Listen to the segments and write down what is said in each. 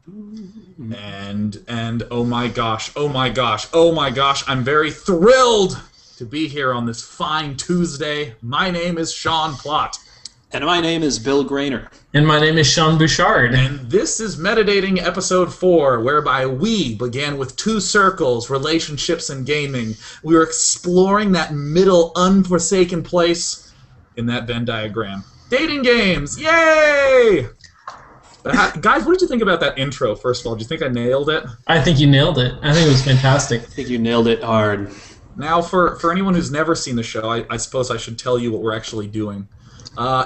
And oh my gosh, oh my gosh, oh my gosh, I'm very thrilled to be here on this fine Tuesday. My name is Sean Plott. And my name is Bill Grainer. And my name is Sean Bouchard. And this is MetaDating Episode 4, whereby we began with two circles, relationships and gaming. We were exploring that middle, unforsaken place in that Venn diagram. Dating games! Yay! Guys, what did you think about that intro, first of all? Do you think I nailed it? I think you nailed it. I think it was fantastic. I think you nailed it hard. Now, for anyone who's never seen the show, I suppose I should tell you what we're actually doing.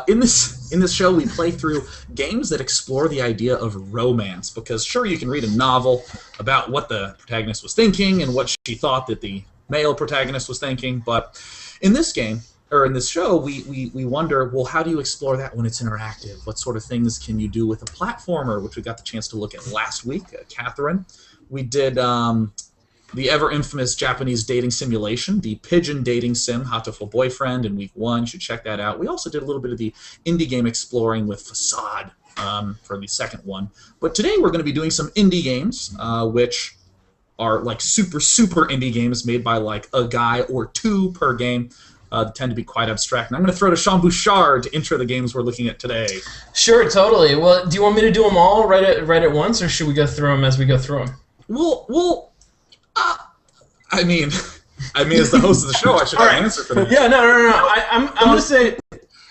In this show, we play through games that explore the idea of romance, because sure, you can read a novel about what the protagonist was thinking and what she thought that the male protagonist was thinking, but in this game, or in this show, we wonder, well, how do you explore that when it's interactive? What sort of things can you do with a platformer, which we got the chance to look at last week, Catherine. We did the ever-infamous Japanese dating simulation, the Pigeon Dating Sim, Hatoful Boyfriend, in week 1. You should check that out. We also did a little bit of the indie game exploring with Facade for the second one. But today we're going to be doing some indie games, which are like super indie games made by like a guy or two per game. They tend to be quite abstract. And I'm going to throw to Sean Bouchard to intro the games we're looking at today. Sure, totally. Well, do you want me to do them all right at once, or should we go through them as we go through them? I mean, as the host of the show, I should have an answer for this. Yeah, no. I'm going to say...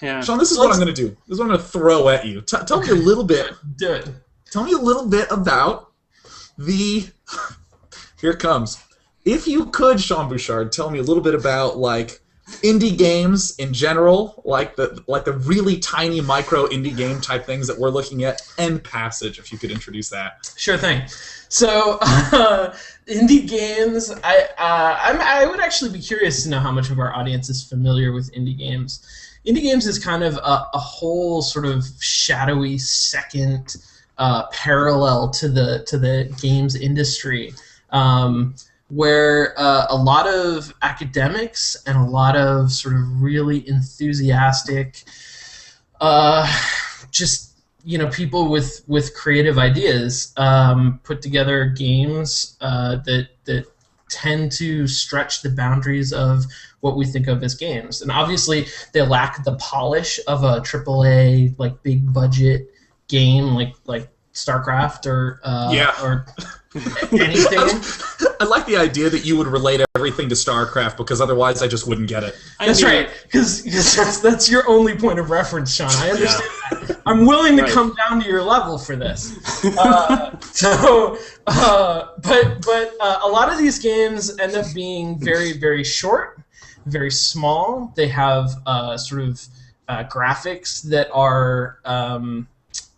Yeah. Sean, this is what I'm going to do. This is what I'm going to throw at you. Tell me a little bit... Do it. Tell me a little bit about the... Here it comes. If you could, Sean Bouchard, tell me a little bit about, like, indie games in general, like the really tiny micro indie game type things that we're looking at, and Passage, if you could introduce that. Sure thing. So, indie games, I would actually be curious to know how much of our audience is familiar with indie games. Indie games is kind of a whole sort of shadowy second parallel to the games industry, where a lot of academics and a lot of sort of really enthusiastic, people with creative ideas put together games that tend to stretch the boundaries of what we think of as games. And obviously, they lack the polish of a AAA, like, big budget game like StarCraft or anything. I like the idea that you would relate everything to StarCraft, because otherwise I just wouldn't get it. That's right, because that's your only point of reference, Sean. I understand that. I'm willing to come down to your level for this. But a lot of these games end up being very, very short, very small. They have sort of graphics that are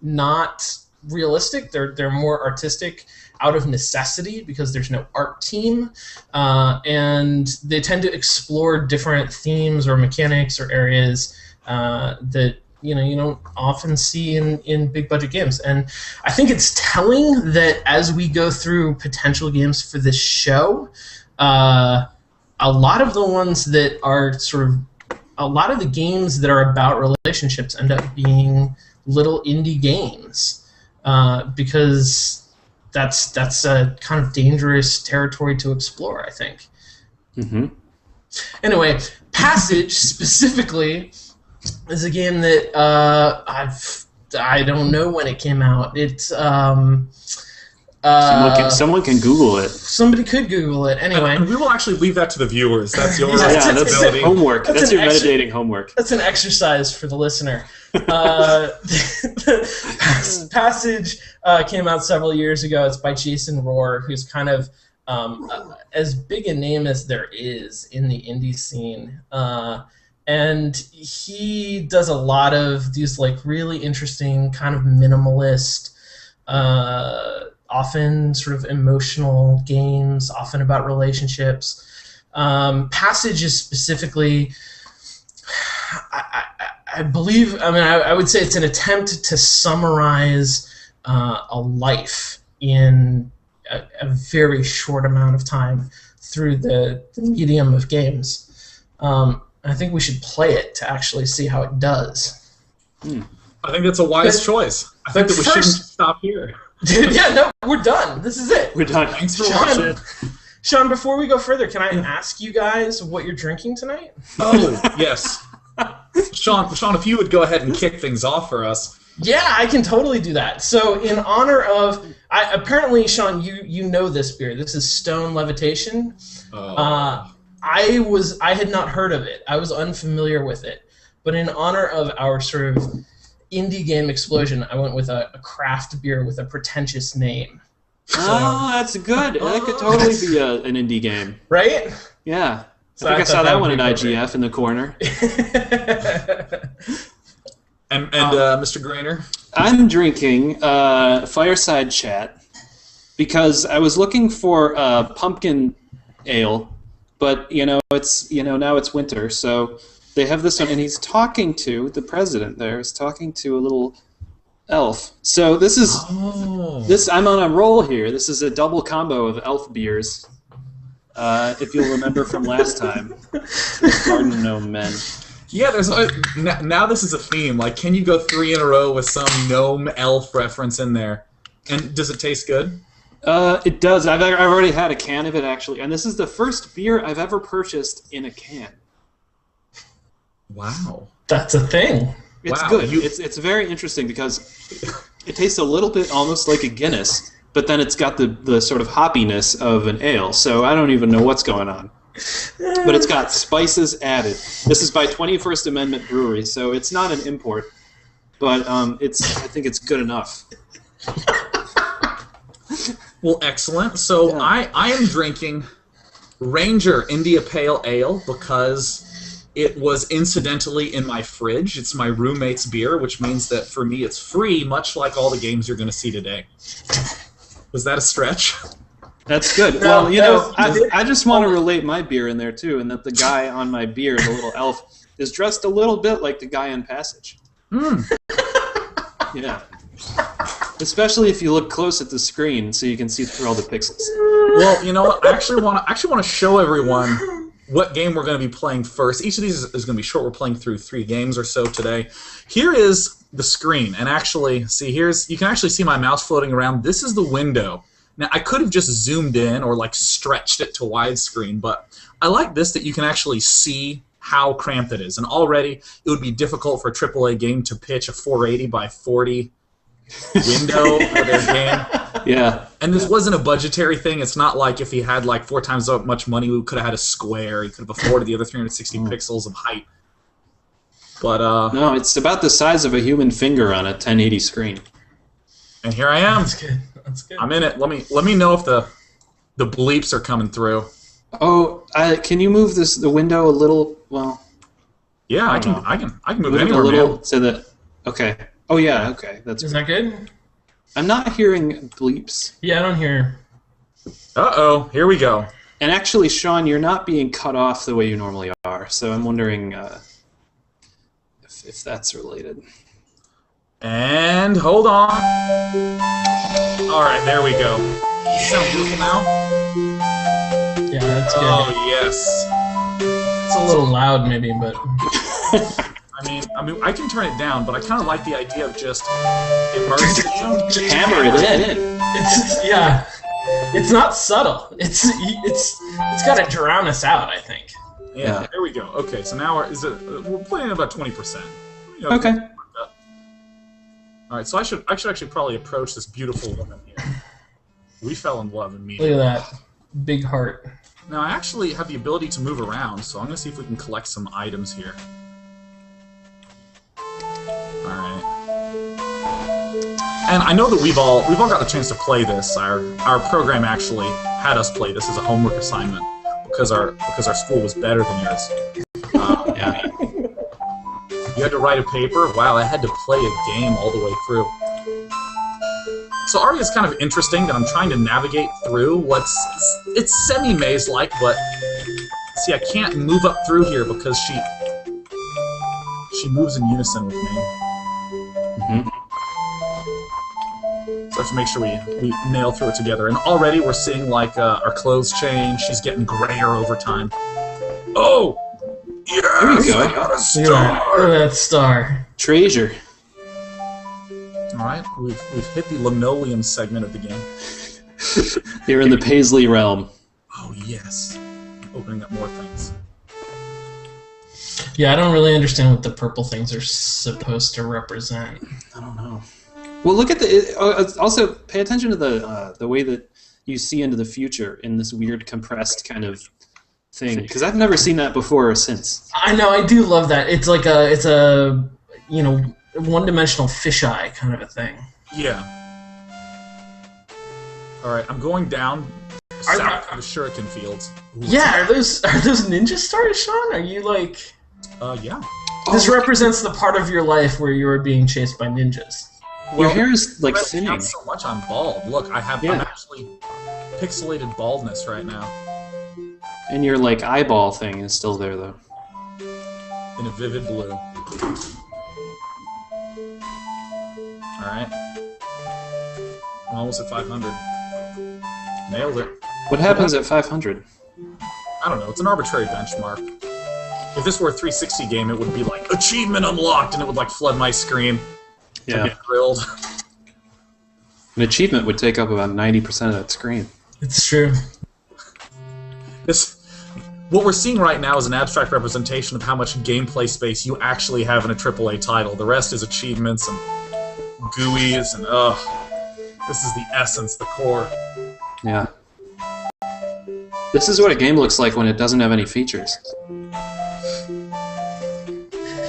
not realistic. They're more artistic out of necessity because there's no art team, and they tend to explore different themes or mechanics or areas that you don't often see in big budget games. And I think it's telling that as we go through potential games for this show, a lot of the ones that are a lot of the games that are about relationships end up being little indie games, because that's a kind of dangerous territory to explore, I think. Mm-hmm. Anyway, Passage specifically is a game that I don't know when it came out. It's someone can Google it. Somebody could Google it. Anyway, and we will actually leave that to the viewers. That's your that's homework. That's your metadating homework. That's an exercise for the listener. Passage came out several years ago. It's by Jason Rohr, who's kind of as big a name as there is in the indie scene. And he does a lot of these like really interesting kind of minimalist, often sort of emotional games, often about relationships. Passage is specifically, I believe, I would say it's an attempt to summarize a life in a very short amount of time through the medium of games. I think we should play it to actually see how it does. I think that's a wise choice. I think that we shouldn't stop here. Dude, yeah, no, we're done. This is it. We're done. Thanks for watching. Sean, before we go further, can I ask you guys what you're drinking tonight? Oh, yes. Sean, if you would go ahead and kick things off for us. Yeah, I can totally do that. So, in honor of, apparently, Sean, you know this beer. This is Stone Levitation. I had not heard of it. I was unfamiliar with it. But in honor of our sort of indie game explosion, I went with a craft beer with a pretentious name. Oh, that's good. That could totally be an indie game. Right? Yeah. So I think I saw that one at appropriate. IGF in the corner. And Mr. Grainer? I'm drinking Fireside Chat because I was looking for pumpkin ale, but now it's winter, so they have this one, and he's talking to the president. There is talking to a little elf. So this is I'm on a roll here. This is a double combo of elf beers. If you'll remember from last time, Garden Gnome Men. Yeah, now this is a theme. Like, can you go 3 in a row with some gnome elf reference in there? And does it taste good? It does. I've already had a can of it, actually, and this is the first beer I've ever purchased in a can. Wow. That's a thing. It's Wow, good. It's very interesting because it tastes a little bit almost like a Guinness, but then it's got the sort of hoppiness of an ale, so I don't even know what's going on. But it's got spices added. This is by 21st Amendment Brewery, so it's not an import, but I think it's good enough. Well, excellent. So Yeah. I am drinking Ranger India Pale Ale because it was incidentally in my fridge. It's my roommate's beer, which means that for me it's free, much like all the games you're going to see today. Was that a stretch? That's good. No, Well, I just want to relate my beer in there, too, and that the guy on my beer, the little elf, is dressed a little bit like the guy on Passage. Yeah. Especially if you look close at the screen so you can see through all the pixels. Well, you know what? I actually want to show everyone what game we're going to be playing first. Each of these is going to be short. We're playing through 3 games or so today. Here is the screen, and actually, see, you can actually see my mouse floating around. This is the window. Now, I could have just zoomed in or like stretched it to widescreen, but I like this that you can actually see how cramped it is. And already, it would be difficult for a AAA game to pitch a 480 by 40 window for their game. Yeah. And this wasn't a budgetary thing. It's not like if he had like 4 times as much money, we could have had a square. He could have afforded the other 360 pixels of height. But No, it's about the size of a human finger on a 1080 screen. And here I am. That's good. That's good. I'm in it. Let me know if the bleeps are coming through. Oh, can you move the window a little? Well, Yeah, I don't can move move it a anywhere, little man. so that. Okay. Oh yeah. Okay. That's. Is that good? I'm not hearing bleeps. Yeah, I don't hear. Uh-oh, here we go. And actually, Sean, you're not being cut off the way you normally are. So I'm wondering if that's related. And hold on. All right, there we go. Sound beautiful now? Yeah, that's good. Oh yes. It's a little loud, maybe, but I mean, I can turn it down, but I kind of like the idea of just immersing you. Just hammer it in. yeah, it's not subtle. It's got to drown us out, I think. Yeah, there we go. Okay, so now we're playing at about 20%. Okay. All right, so I should actually probably approach this beautiful woman here. We fell in love Look immediately. at that big heart. Now I actually have the ability to move around, so I'm gonna see if we can collect some items here. All right. And I know that we've all got the chance to play this. Our program actually had us play this as a homework assignment because our school was better than yours. Yeah. You had to write a paper? Wow, I had to play a game all the way through. So Aria's kind of interesting that I'm trying to navigate through it's semi-maze-like, but see, I can't move up through here because she moves in unison with me. Mm-hmm. So I have to make sure we nail through it together. And already we're seeing like our clothes change. She's getting grayer over time. Oh! Yes! There you go. I got a Look at star! that star. Treasure. All right, we've hit the linoleum segment of the game. You're in the Paisley realm. Oh yes, opening up more things. Yeah, I don't really understand what the purple things are supposed to represent. I don't know. Well, look at the. Also, pay attention to the way that you see into the future in this weird compressed kind of thing, because I've never seen that before or since. I know, I do love that. It's like a one-dimensional fisheye kind of a thing. Yeah. All right, I'm going down south to the shuriken fields. Ooh, yeah, are those ninja stars, Sean? Are you like? Yeah. This represents the part of your life where you are being chased by ninjas. Your hair is like Not thinning. so much I'm bald. Look, I'm actually pixelated baldness right now. And your like eyeball thing is still there though. In a vivid blue. Alright. I'm almost at 500. Nailed it. What happens at 500? I don't know, it's an arbitrary benchmark. If this were a 360 game, it would be like, achievement unlocked, and it would like flood my screen. Yeah. I'd be thrilled. An achievement would take up about 90% of that screen. It's true. What we're seeing right now is an abstract representation of how much gameplay space you actually have in a AAA title. The rest is achievements and GUIs and this is the essence, the core. Yeah. This is what a game looks like when it doesn't have any features.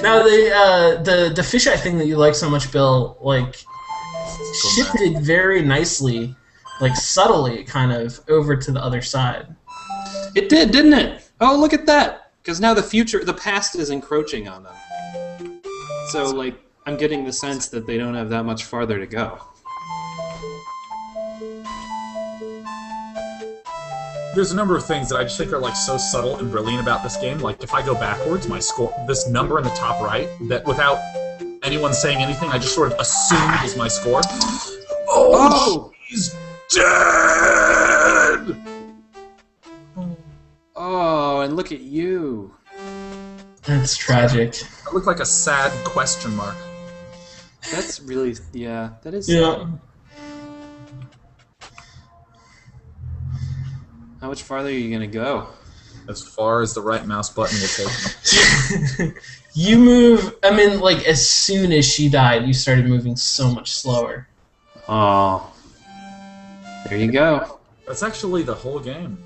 Now the fisheye thing that you like so much, Bill, like shifted very nicely, like subtly, kind of over to the other side. It did, didn't it? Oh, look at that! Because now the past is encroaching on them. So, like, I'm getting the sense that they don't have that much farther to go. There's a number of things that I just think are like so subtle and brilliant about this game. Like if I go backwards, my score, this number in the top right, that without anyone saying anything, I just sort of assumed is my score. Oh! He's dead! Oh, and look at you. That's tragic. I look like a sad question mark. That's really, yeah, that is Yeah. sad. How much farther are you going to go? As far as the right mouse button will take me. You move, I mean, like, as soon as she died, you started moving so much slower. Oh. There you go. That's actually the whole game.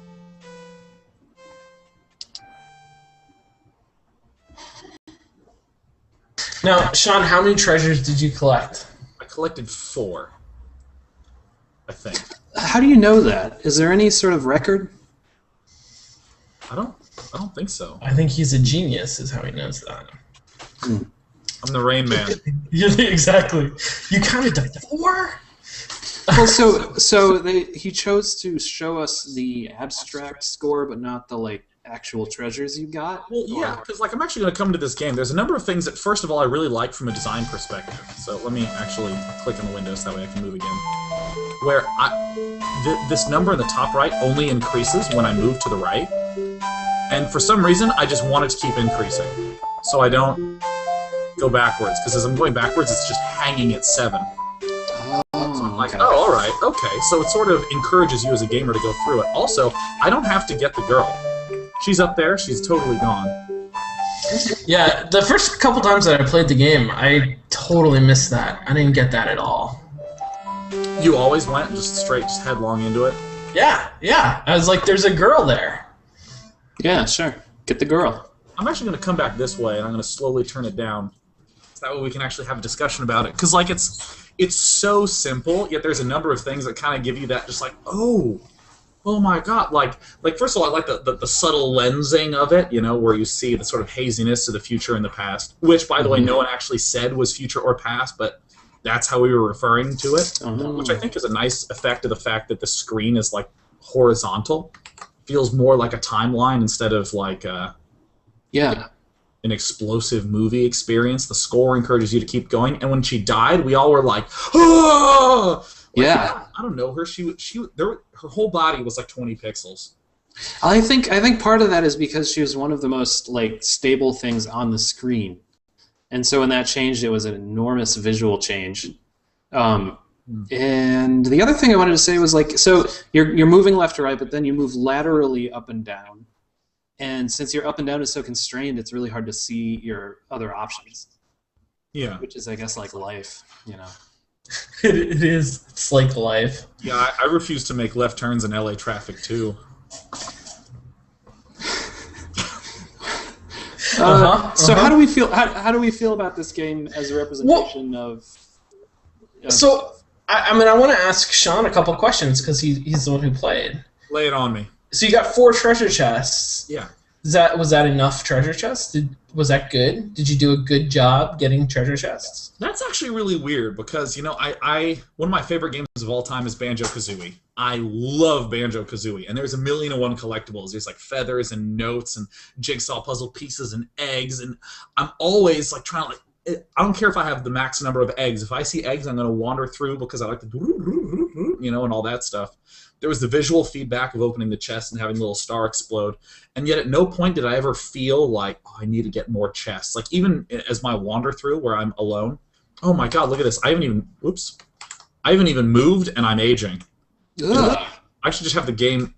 Now, Sean, how many treasures did you collect? I collected 4. I think. How do you know that? Is there any sort of record? I don't think so. I think he's a genius, is how he knows that. I'm the Rain Man. Yeah, exactly. You counted to 4? Well, he chose to show us the abstract score, but not the like actual treasures you got. Well, yeah, because like I'm actually going to come to this game. There's a number of things that, first of all, I really like from a design perspective. So let me actually click on the window so that way I can move again. Where this number in the top right only increases when I move to the right, and for some reason I just want it to keep increasing, so I don't go backwards. Because as I'm going backwards, it's just hanging at 7. Like, okay. oh, alright, okay. So it sort of encourages you as a gamer to go through it. Also, I don't have to get the girl. She's up there, she's totally gone. Yeah, the first couple times that I played the game, I totally missed that. I didn't get that at all. You always went just headlong into it? Yeah. I was like, there's a girl there. Yeah, sure. Get the girl. I'm actually going to come back this way, and I'm going to slowly turn it down. So that way we can actually have a discussion about it. Because, like, it's so simple, yet there's a number of things that kind of give you that just like, oh my god. Like first of all, I like the subtle lensing of it, you know, where you see the sort of haziness of the future and the past, which, by the way, no one actually said was future or past, but that's how we were referring to it, which I think is a nice effect of the fact that the screen is, like, horizontal. Feels more like a timeline instead of, like, an explosive movie experience. The score encourages you to keep going, and when she died, we all were like, oh! Like, Yeah. I don't know her. Her whole body was like 20 pixels. I think part of that is because she was one of the most like stable things on the screen, and so when that changed, it was an enormous visual change. And the other thing I wanted to say was like, so you're moving left to right, but then you move laterally up and down. And since your up and down is so constrained, it's really hard to see your other options. Yeah. Which is, I guess, like life, It is. It's like life. Yeah, I refuse to make left turns in LA traffic too. So how do we feel? How do we feel about this game as a representation of? So I mean, I want to ask Sean a couple questions because he's the one who played. Lay it on me. So you got 4 treasure chests. Yeah. Was that enough treasure chests? Was that good? Did you do a good job getting treasure chests? That's actually really weird because, I one of my favorite games of all time is Banjo-Kazooie. I love Banjo-Kazooie, and there's 1,000,001 collectibles. There's like feathers and notes and jigsaw puzzle pieces and eggs, and I'm always like trying to I don't care if I have the max number of eggs. If I see eggs, I'm going to wander through because I like to and all that stuff. There was the visual feedback of opening the chest and having a little star explode, and yet at no point did I ever feel like, I need to get more chests. Like, even as my wander through where I'm alone, oh my god, look at this. I haven't even moved, and I'm aging. Ugh. I should just have the game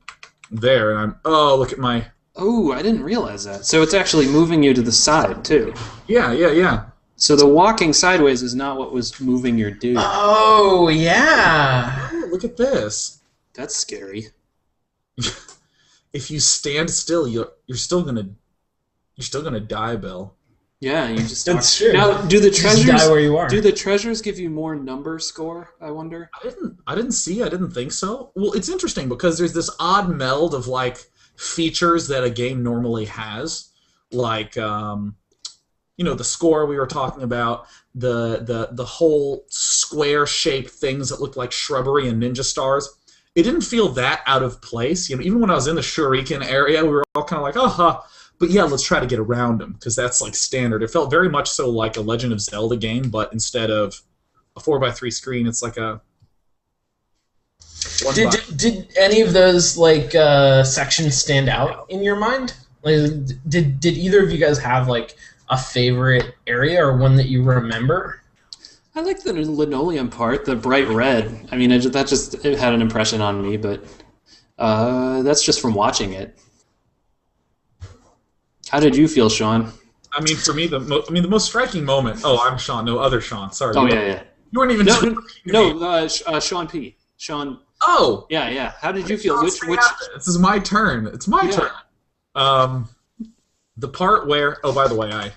there, and look at my... Oh, I didn't realize that. So it's actually moving you to the side, too. Yeah. So the walking sideways is not what was moving your dude. Oh, yeah. Oh, look at this. That's scary. If you stand still, you're still gonna die, Bill. Yeah, you just. That's true. Now, do the treasures just die where you are. Do the treasures give you more number score? I wonder. I didn't think so. Well, it's interesting because there's this odd meld of like features that a game normally has, like the score we were talking about, the whole square shaped things that look like shrubbery and ninja stars. It didn't feel that out of place. Even when I was in the Shuriken area, we were all kind of like, but yeah, let's try to get around them, because that's like standard. It felt very much so like a Legend of Zelda game, but instead of a 4x3 screen, it's like a... Did any of those like sections stand out in your mind? Like, did either of you guys have like a favorite area or one that you remember? I like the linoleum part, the bright red. I mean, it had an impression on me, but that's just from watching it. How did you feel, Sean? I mean, for me, the most striking moment... Oh, I'm Sean. No, other Sean. Sorry. Oh, yeah. You weren't even... Sean P. Sean... Oh! Yeah. How did you feel? Which? This is my turn. It's my turn. The part where... Oh, by the way,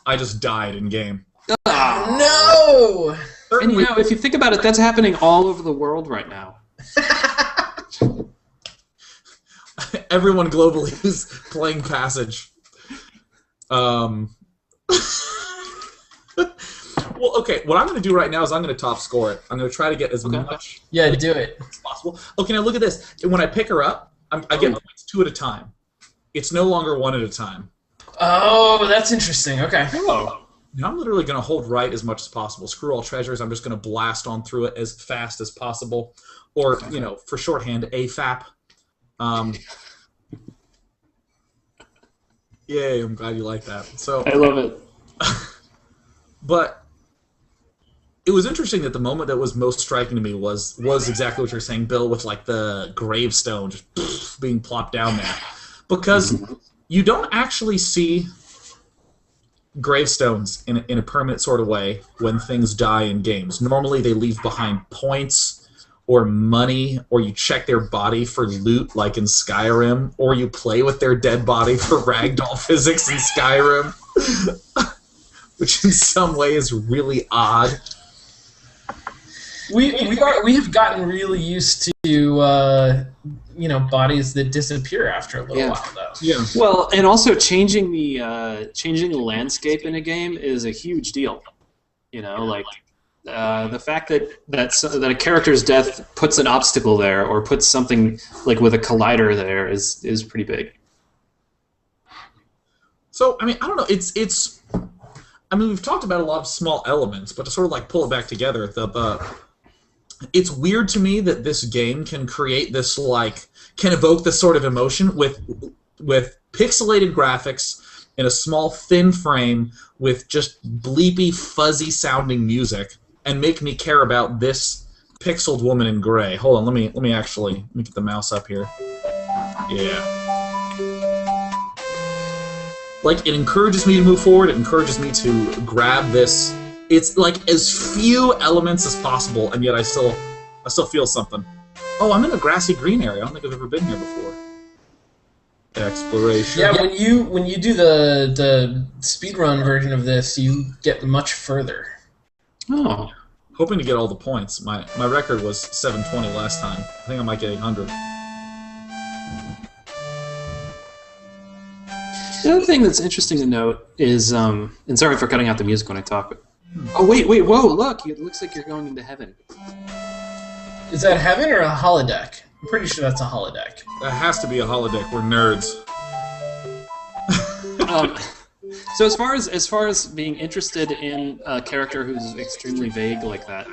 I just died in game. No! And if you think about it, that's happening all over the world right now. Everyone globally is playing Passage. Well, okay, what I'm going to do right now is I'm going to top score it. I'm going to try to get as much do it as possible. Okay, now look at this. When I pick her up, I get points 2 at a time. It's no longer 1 at a time. Oh, that's interesting. Okay. Oh. Now I'm literally going to hold right as much as possible. Screw all treasures. I'm just going to blast on through it as fast as possible. Or, for shorthand, AFAP. Yay, I'm glad you like that. So I love it. But it was interesting that the moment that was most striking to me was exactly what you're saying, Bill, with like the gravestone just being plopped down there. Because you don't actually see gravestones in a permanent sort of way when things die in games. Normally they leave behind points or money, or you check their body for loot like in Skyrim, or you play with their dead body for ragdoll physics in Skyrim, which in some way is really odd. We have gotten really used to bodies that disappear after a little while, though. Yeah. Well, and also changing the landscape in a game is a huge deal. The fact that a character's death puts an obstacle there, or puts something like with a collider there, is pretty big. So I don't know. It's. We've talked about a lot of small elements, but to sort of like pull it back together, it's weird to me that this game can create this can evoke this sort of emotion with pixelated graphics in a small thin frame with just bleepy fuzzy sounding music and make me care about this pixeled woman in gray. Hold on, let me get the mouse up here. Yeah. Like, it encourages me to move forward, it encourages me to grab this. It's like as few elements as possible, and yet I still feel something. Oh, I'm in a grassy green area. I don't think I've ever been here before. Exploration. Yeah, when you do the speedrun version of this, you get much further. Oh. Hoping to get all the points. My record was 720 last time. I think I might get 800. The other thing that's interesting to note is, and sorry for cutting out the music when I talk, but... Oh, wait, whoa, look! It looks like you're going into heaven. Is that heaven or a holodeck? I'm pretty sure that's a holodeck. That has to be a holodeck. We're nerds. So as far as being interested in a character who's extremely vague like that,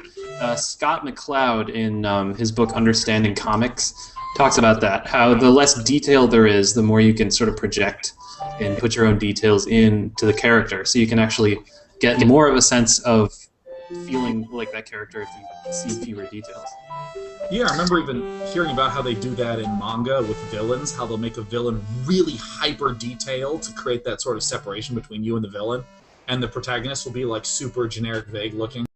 Scott McCloud in his book Understanding Comics talks about that. How the less detail there is, the more you can sort of project and put your own details into the character, so you can actually get more of a sense of feeling like that character if you see fewer details. Yeah, I remember even hearing about how they do that in manga with villains, how they'll make a villain really hyper-detailed to create that sort of separation between you and the villain, and the protagonist will be like super generic, vague-looking.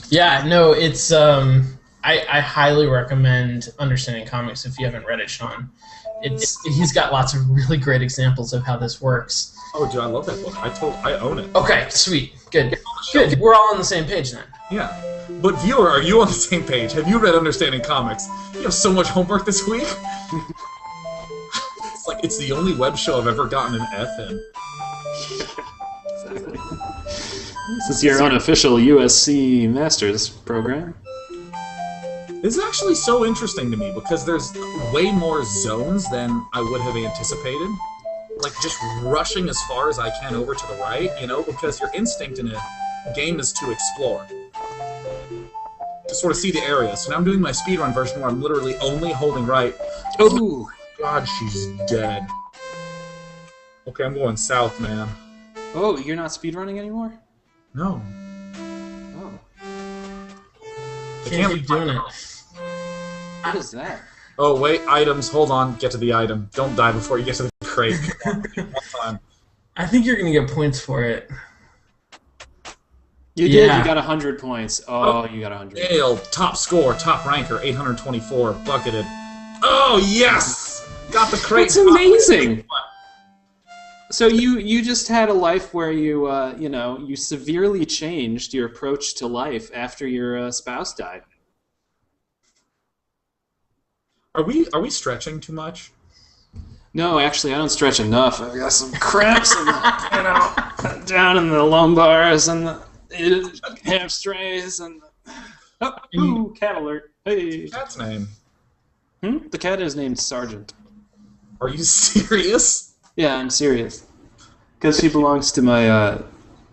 Yeah, no, it's I highly recommend Understanding Comics if you haven't read it, Sean. He's got lots of really great examples of how this works. Oh, dude, I love that book. I own it. Okay, sweet, good. We're all on the same page then. Yeah. But viewer, are you on the same page? Have you read Understanding Comics? You have so much homework this week. It's the only web show I've ever gotten an F in. Exactly. This is your unofficial USC Masters program. It's actually so interesting to me because there's way more zones than I would have anticipated. Like, just rushing as far as I can over to the right, you know, because your instinct in a game is to explore. To sort of see the area. So now I'm doing my speedrun version where I'm literally only holding right. Oh, God, she's dead. Okay, I'm going south, man. Oh, you're not speedrunning anymore? No. Oh. Can't keep doing it. What is that? Oh, wait, items. Hold on. Get to the item. Don't die before you get to the crate. One time. I think you're going to get points for it. You did. You got 100 points. Oh, you got 100. Nailed. Top score. Top ranker. 824. Bucketed. Oh, yes! Got the crate. That's amazing! So you just had a life where you, you severely changed your approach to life after your spouse died. Are we stretching too much? No, actually, I don't stretch enough. I've got some cramps in the, down in the lumbars and the hamstrings and cat alert. Hey. Cat's name? The cat is named Sergeant. Are you serious? Yeah, I'm serious. Because she belongs to my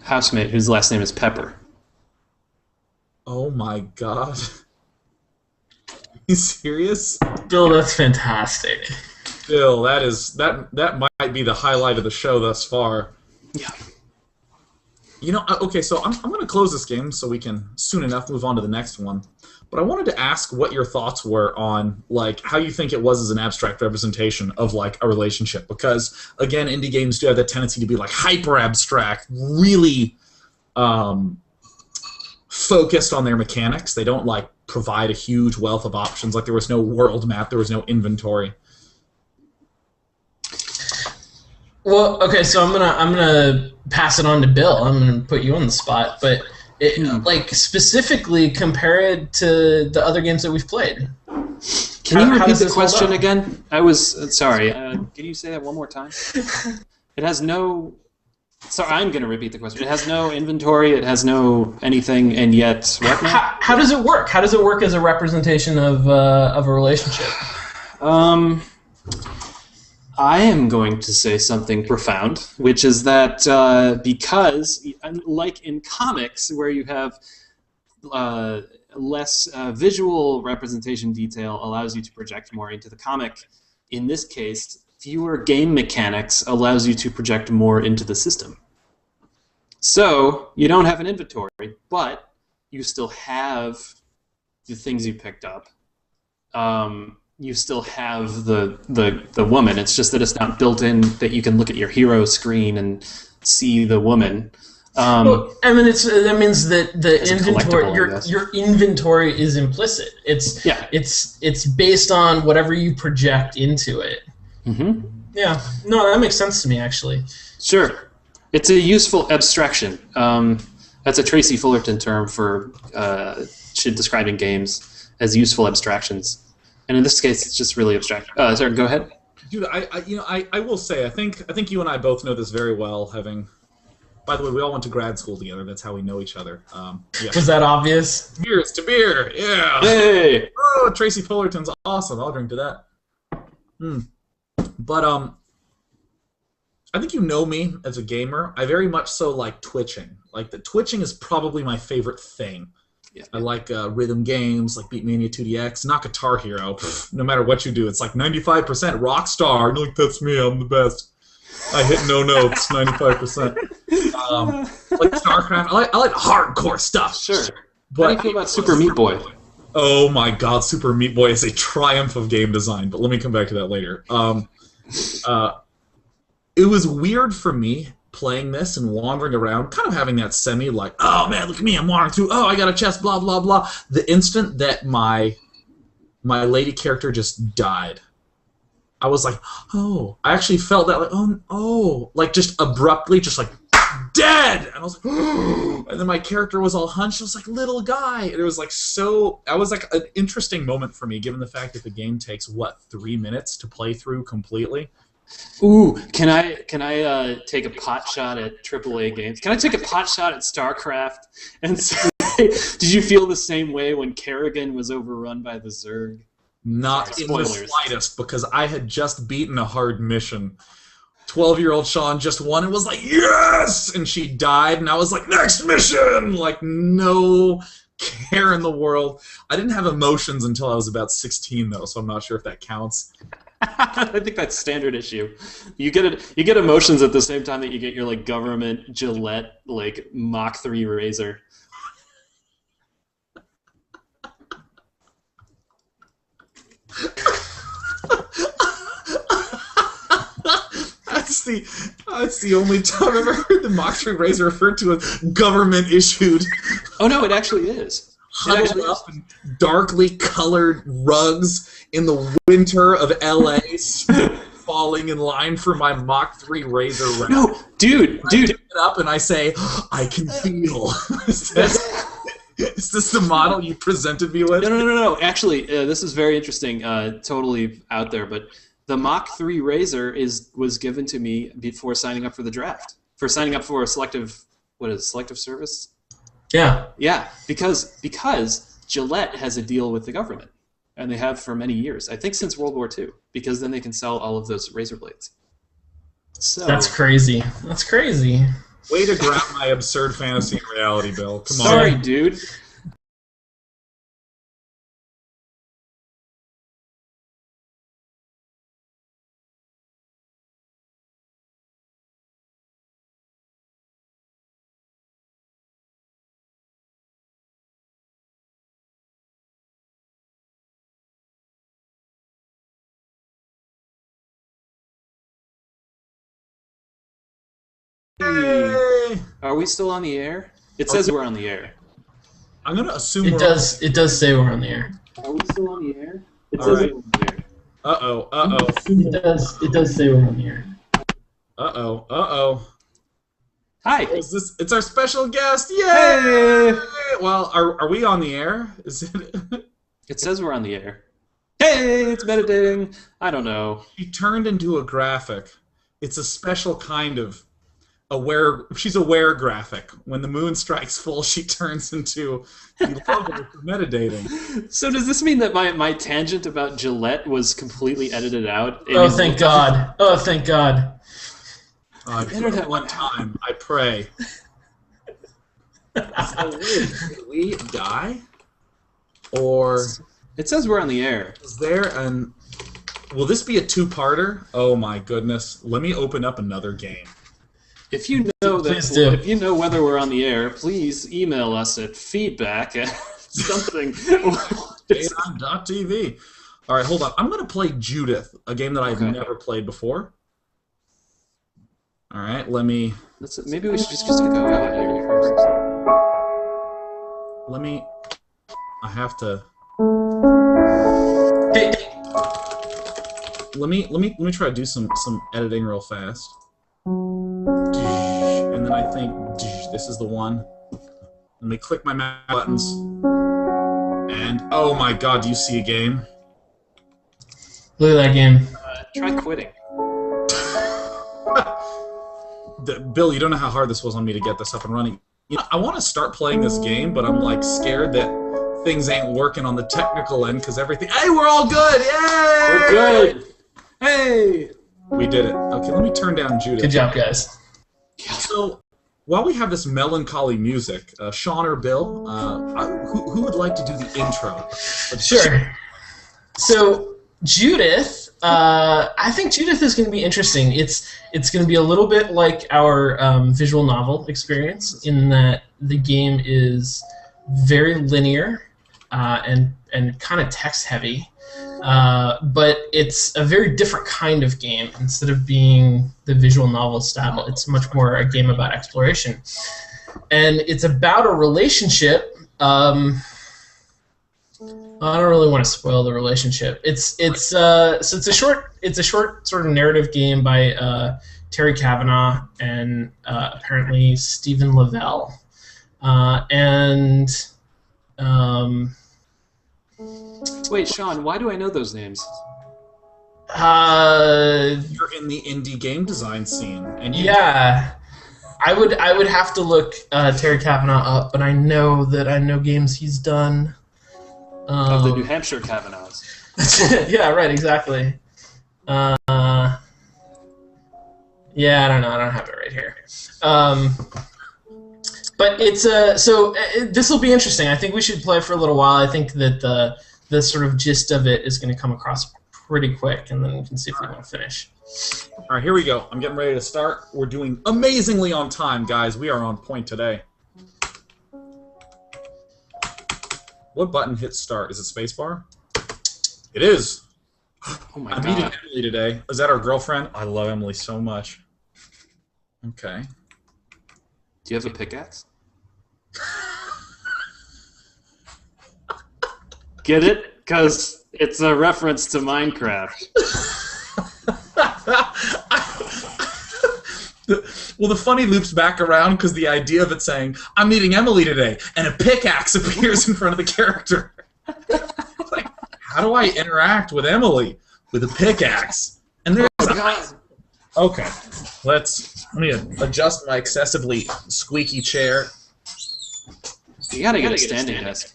housemate, whose last name is Pepper. Oh my god. Are you serious? Bill, that's fantastic. Bill, that might be the highlight of the show thus far. Yeah. You know, okay, so I'm going to close this game so we can soon enough move on to the next one. But I wanted to ask what your thoughts were on, like, how you think it was as an abstract representation of, like, a relationship. Because, again, indie games do have that tendency to be, like, hyper-abstract, really focused on their mechanics. They don't, like, provide a huge wealth of options. Like, there was no world map, there was no inventory. Well, okay, so I'm gonna pass it on to Bill. I'm gonna put you on the spot, but like specifically compare it to the other games that we've played. Can you repeat the question again? I was sorry. Can you say that one more time? It has no. Sorry, I'm gonna repeat the question. It has no inventory. It has no anything, and yet what now? How does it work? How does it work as a representation of a relationship? I am going to say something profound, which is that because, like in comics, where you have less visual representation detail allows you to project more into the comic, in this case, fewer game mechanics allows you to project more into the system. So you don't have an inventory, but you still have the things you picked up. You still have the woman. It's just that it's not built in that you can look at your hero screen and see the woman. Well, I mean, that means that the inventory, collectible, your inventory is implicit. It's based on whatever you project into it. Mm-hmm. Yeah, no, that makes sense to me actually. Sure, it's a useful abstraction. That's a Tracy Fullerton term for describing games as useful abstractions, and in this case, it's just really abstract. Sorry, go ahead. Dude, I will say, I think you and I both know this very well, having. By the way, we all went to grad school together. That's how we know each other. Yeah. Was that obvious? Here's to beer. Yeah. Hey. Oh, Tracy Fullerton's awesome. I'll drink to that. But I think you know me as a gamer. I very much so like twitching. Like the twitching is probably my favorite thing. Yeah. I like rhythm games like Beatmania 2DX, not Guitar Hero. No matter what you do, it's like 95% rock star. Like that's me. I'm the best. I hit no notes, 95%. Like StarCraft, I like hardcore stuff. Sure. But how do you feel about Super Meat Boy? Oh my God, Super Meat Boy is a triumph of game design. But let me come back to that later. It was weird for me playing this and wandering around, kind of having that semi like, oh man, look at me, I'm wandering through. Oh, I got a chest, blah blah blah. The instant that my lady character just died, I was like, oh. I actually felt that, like, oh, like just abruptly, just like, dead! And I was like, oh. And then my character was all hunched. I was like, little guy. And it was like that was like an interesting moment for me, given the fact that the game takes, 3 minutes to play through completely? Ooh, can I take a pot shot at AAA games? Can I take a pot shot at StarCraft and say, did you feel the same way when Kerrigan was overrun by the Zerg? Not in the slightest, because I had just beaten a hard mission. 12-year-old Sean just won and was like, yes! And she died, and I was like, next mission! Like, no care in the world. I didn't have emotions until I was about 16, though, so I'm not sure if that counts. I think that's standard issue. You get emotions at the same time that you get your like government Gillette like Mach 3 razor. That's the only time I've ever heard the Mach 3 razor referred to as government issued. Oh no, it actually is. Huddled up in darkly colored rugs in the winter of LA, falling in line for my Mach 3 razor round. No, dude. I pick it up and I say, I can feel. Is this the model you presented me with? No. Actually, this is very interesting. Totally out there, but the Mach 3 razor was given to me before signing up for the draft. For signing up for a selective service? Yeah. Yeah, because Gillette has a deal with the government, and they have for many years. I think since World War II, because then they can sell all of those razor blades. So that's crazy. That's crazy. Way to ground my absurd fantasy in reality, Bill. Come on. Sorry, dude. Hey! Are we still on the air? It says we're on the air. I'm gonna assume it does. It does say we're on the air. Are we still on the air? It All says right. we're on the air. Uh-oh. It does say we're on the air. Uh-oh. Hi. It's our special guest. Yay! Hey! Well, are we on the air? Is it? It says we're on the air. Hey, it's MetaDating. I don't know. She turned into a graphic. It's a special kind of she's aware graphic. When the moon strikes full, she turns into the logo for MetaDating. So does this mean that my tangent about Gillette was completely edited out? Oh, thank God. Oh, thank God. Internet one time, I pray. Did we die? Or it says we're on the air. Is there an... Will this be a two-parter? Oh my goodness. Let me open up another game. If you know Please do. if you know whether we're on the air, please email us at feedback at something. TV. All right, hold on. I'm going to play Judith, a game that I've never played before. All right, let me... Maybe we should just go out here first. Let me... I have to... Let me try to do some editing real fast. And then I think this is the one. Let me click my mouse buttons. And oh my god, do you see a game? Look at that game. Try quitting. Bill, you don't know how hard this was on me to get this up and running. You know, I want to start playing this game, but I'm like scared that things ain't working on the technical end because everything. Hey, we're all good! Yay! We're good. Hey, we did it. Okay, let me turn down Judith. Good job, guys. So, while we have this melancholy music, Sean or Bill, who would like to do the intro? Sure. So, Judith, I think Judith is going to be interesting. It's going to be a little bit like our visual novel experience in that the game is very linear and kind of text heavy. But it's a very different kind of game. Instead of being the visual novel style, it's much more a game about exploration. And it's about a relationship. I don't really want to spoil the relationship. It's a short sort of narrative game by Terry Kavanagh and apparently Stephen Lavelle. Wait, Sean, why do I know those names? You're in the indie game design scene, and I would have to look Terry Kavanagh up, but I know games he's done. Of the New Hampshire Kavanaughs. Yeah, right, exactly. Yeah, I don't know. I don't have it right here. But it's this will be interesting. I think we should play for a little while. I think that the sort of gist of it is going to come across pretty quick, and then we can see if we want to finish. All right, here we go. I'm getting ready to start. We're doing amazingly on time, guys. We are on point today. What button hits start? Is it spacebar? It is. Oh my I'm god. meeting Emily today. Is that our girlfriend? I love Emily so much. Okay. Do you have a pickaxe? Get it? Because it's a reference to Minecraft. Well, the funny loops back around because the idea of it saying, I'm meeting Emily today, and a pickaxe appears in front of the character. Like, how do I interact with Emily with a pickaxe? And there's Okay, let me adjust my excessively squeaky chair. You gotta get a standing desk.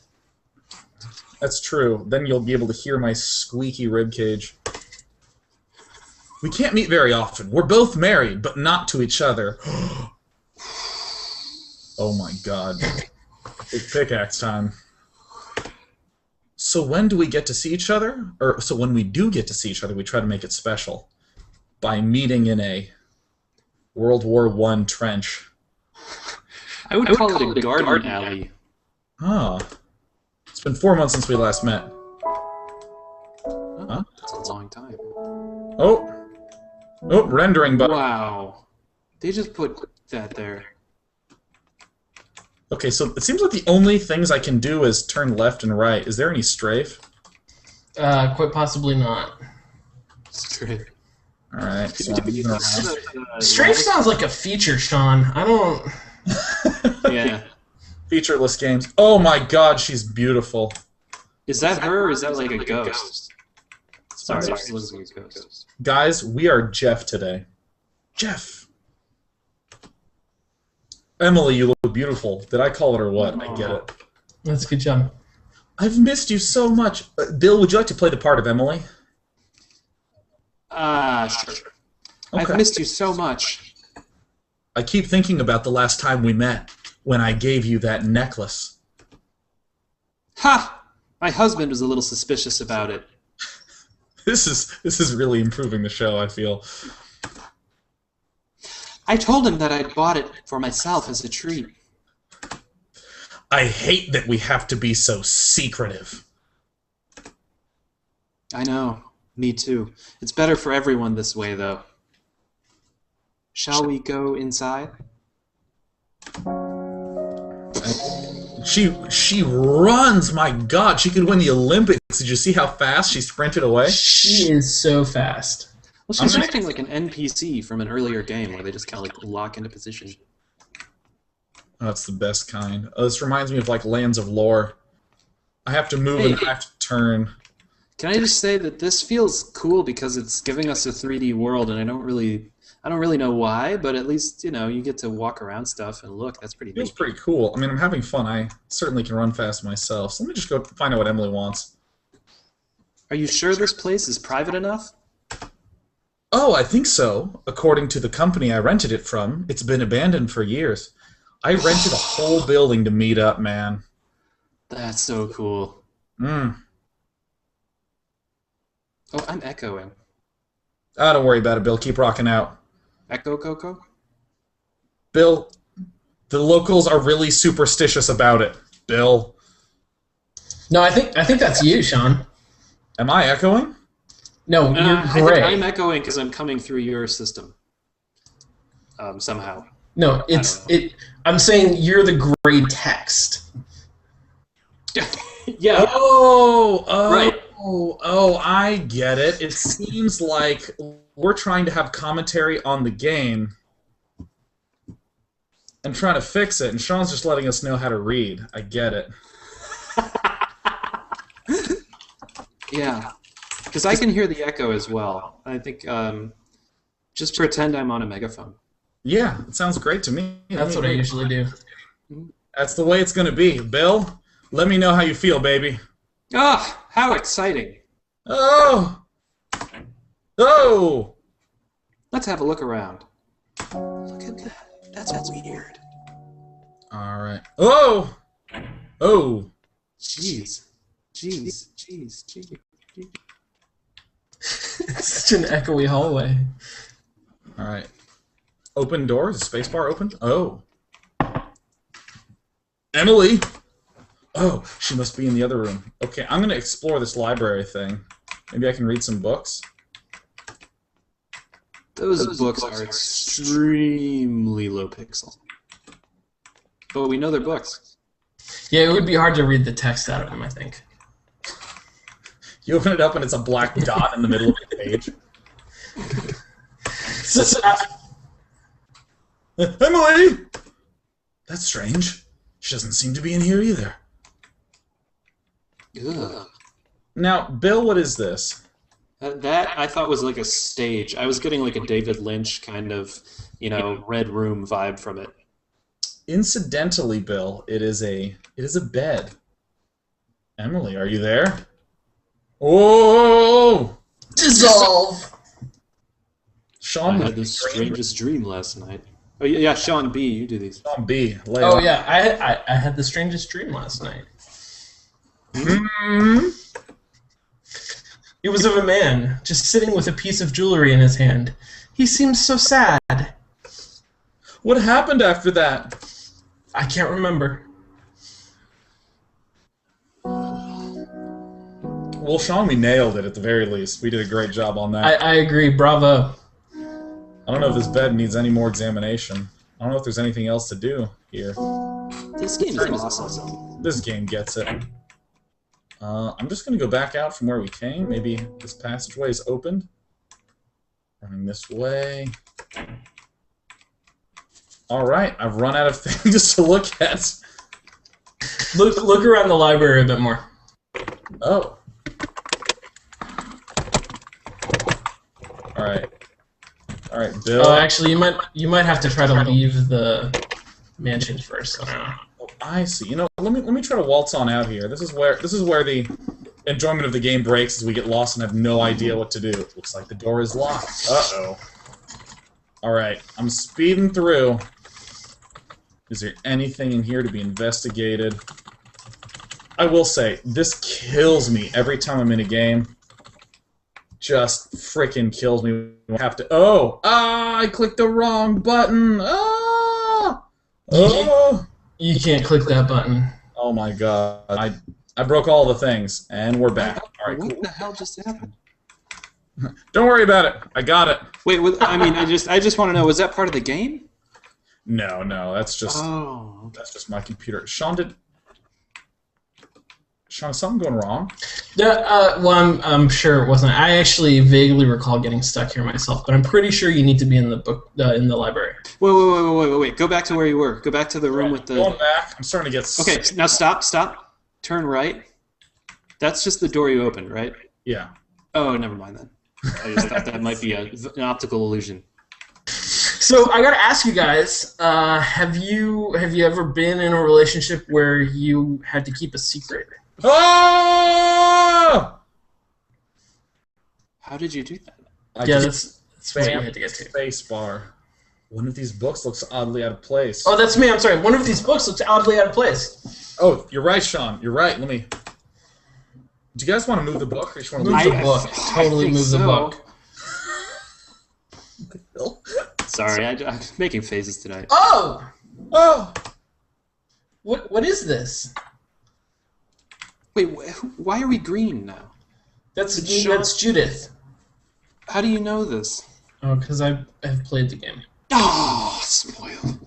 That's true. Then you'll be able to hear my squeaky ribcage. We can't meet very often. We're both married, but not to each other. Oh my god. It's pickaxe time. So when do we get to see each other? Or so when we do get to see each other, we try to make it special. By meeting in a World War I trench. I would call it a garden alley. Ah. It's been 4 months since we last met. Huh? That's a long time. Oh, rendering button. Wow. They just put that there. Okay, so it seems like the only things I can do is turn left and right. Is there any strafe? Quite possibly not. Straight. Alright, so I'm moving around. Strafe sounds like a feature, Sean. I don't... Yeah. Featureless games. Oh my god, she's beautiful. Is that her or is that like a ghost? Sorry, she looks like a ghost. Guys, we are Jeff today. Jeff! Emily, you look beautiful. Did I call it or what? I get it. That's a good job. I've missed you so much. Bill, would you like to play the part of Emily? Sure. Okay. I've missed you so much. I keep thinking about the last time we met, when I gave you that necklace. Ha! My husband was a little suspicious about it. This is really improving the show, I feel. I told him that I'd bought it for myself as a treat. I hate that we have to be so secretive. I know. Me too. It's better for everyone this way, though. Shall we go inside? She runs, my God. She could win the Olympics. Did you see how fast she sprinted away? She is so fast. Well, she's acting like an NPC from an earlier game where they just kind of like lock into position. Oh, that's the best kind. Oh, this reminds me of like Lands of Lore. I have to move and I have to turn. Can I just say that this feels cool because it's giving us a 3D world, and I don't really know why, but at least you get to walk around stuff and look. That's pretty. Feels pretty cool. I mean, I'm having fun. I certainly can run fast myself. So let me just go find out what Emily wants. Are you sure this place is private enough? Oh, I think so. According to the company I rented it from, it's been abandoned for years. I rented a whole building to meet up, man. That's so cool. Mm. Oh, I'm echoing. Ah, don't worry about it, Bill. Keep rocking out. Echo Coco? Bill, the locals are really superstitious about it. Bill. No, I think that's you, Sean. Am I echoing? No, you're I think gray. I'm echoing because I'm coming through your system. Somehow. No, I'm saying you're the gray text. Yeah. Right. Oh, I get it. It seems like we're trying to have commentary on the game and trying to fix it, and Sean's just letting us know how to read. I get it. Yeah. Because I can hear the echo as well. I think just pretend I'm on a megaphone. Yeah, it sounds great to me. That's what I usually do. That's the way it's going to be. Bill, let me know how you feel, baby. Oh, how exciting. Oh! Oh! Let's have a look around. Look at that. That's weird. All right. Oh! Oh! Jeez. It's such an echoey hallway. All right. Open door? Is the spacebar open? Oh. Emily! Oh, she must be in the other room. Okay, I'm going to explore this library thing. Maybe I can read some books. Those books are extremely low pixel. But we know they're books. Yeah, it would be hard to read the text out of them, I think. You open it up and it's a black dot in the middle of the page. Emily! That's strange. She doesn't seem to be in here either. Ugh. Now, Bill, what is this? That I thought was like a stage. I was getting like a David Lynch kind of, Red Room vibe from it. Incidentally, Bill, it is a bed. Emily, are you there? Oh! Dissolve! Sean I had the strangest dream last night. Oh yeah, Sean B, you do these. Sean B. Oh yeah, I had the strangest dream last night. Hmm? It was of a man just sitting with a piece of jewelry in his hand. He seemed so sad. What happened after that? I can't remember. Well, Sean, we nailed it at the very least. We did a great job on that. I agree. Bravo. I don't know if this bed needs any more examination. I don't know if there's anything else to do here. This game is awesome. This game gets it. I'm just going to go back out from where we came. Maybe this passageway is opened. Running this way. Alright, I've run out of things to look at. Look around the library a bit more. Oh. Alright. Alright, Bill. Oh, actually, you might have to try to leave the mansion first. Oh, I see. You know, let me try to waltz on out here. This is where the enjoyment of the game breaks as we get lost and have no idea what to do. It looks like the door is locked. Uh-oh. Alright, I'm speeding through. Is there anything in here to be investigated? I will say, this kills me every time I'm in a game. just freaking kills me. I have to. I clicked the wrong button. You can't click that button. Oh my god! I broke all the things, and we're back. All right, What cool. the hell just happened? Don't worry about it. I got it. Wait, I mean, I just want to know, was that part of the game? No, that's just Oh. that's just my computer. Sean, is something going wrong? Well, I'm sure it wasn't. I actually vaguely recall getting stuck here myself, but I'm pretty sure you need to be in the book in the library. Wait. Go back to where you were. Go back to the room with the... Going back. I'm starting to get... Okay, now stop. Turn right. That's just the door you opened, right? Yeah. Oh, never mind then. I just thought that might be an optical illusion. So I gotta ask you guys: have you ever been in a relationship where you had to keep a secret? Oh! How did you do that? That's what we had to get to. Space bar. One of these books looks oddly out of place. Oh, that's me. I'm sorry. One of these books looks oddly out of place. Oh, you're right, Sean. You're right. Let me... Do you guys want to move the book, or you just want to Move leave the book. Totally move the book. Sorry, I'm making faces tonight. Oh! Oh! What is this? Wait, why are we green now? That's Judith. How do you know this? Oh, because I have played the game. Oh, spoiled.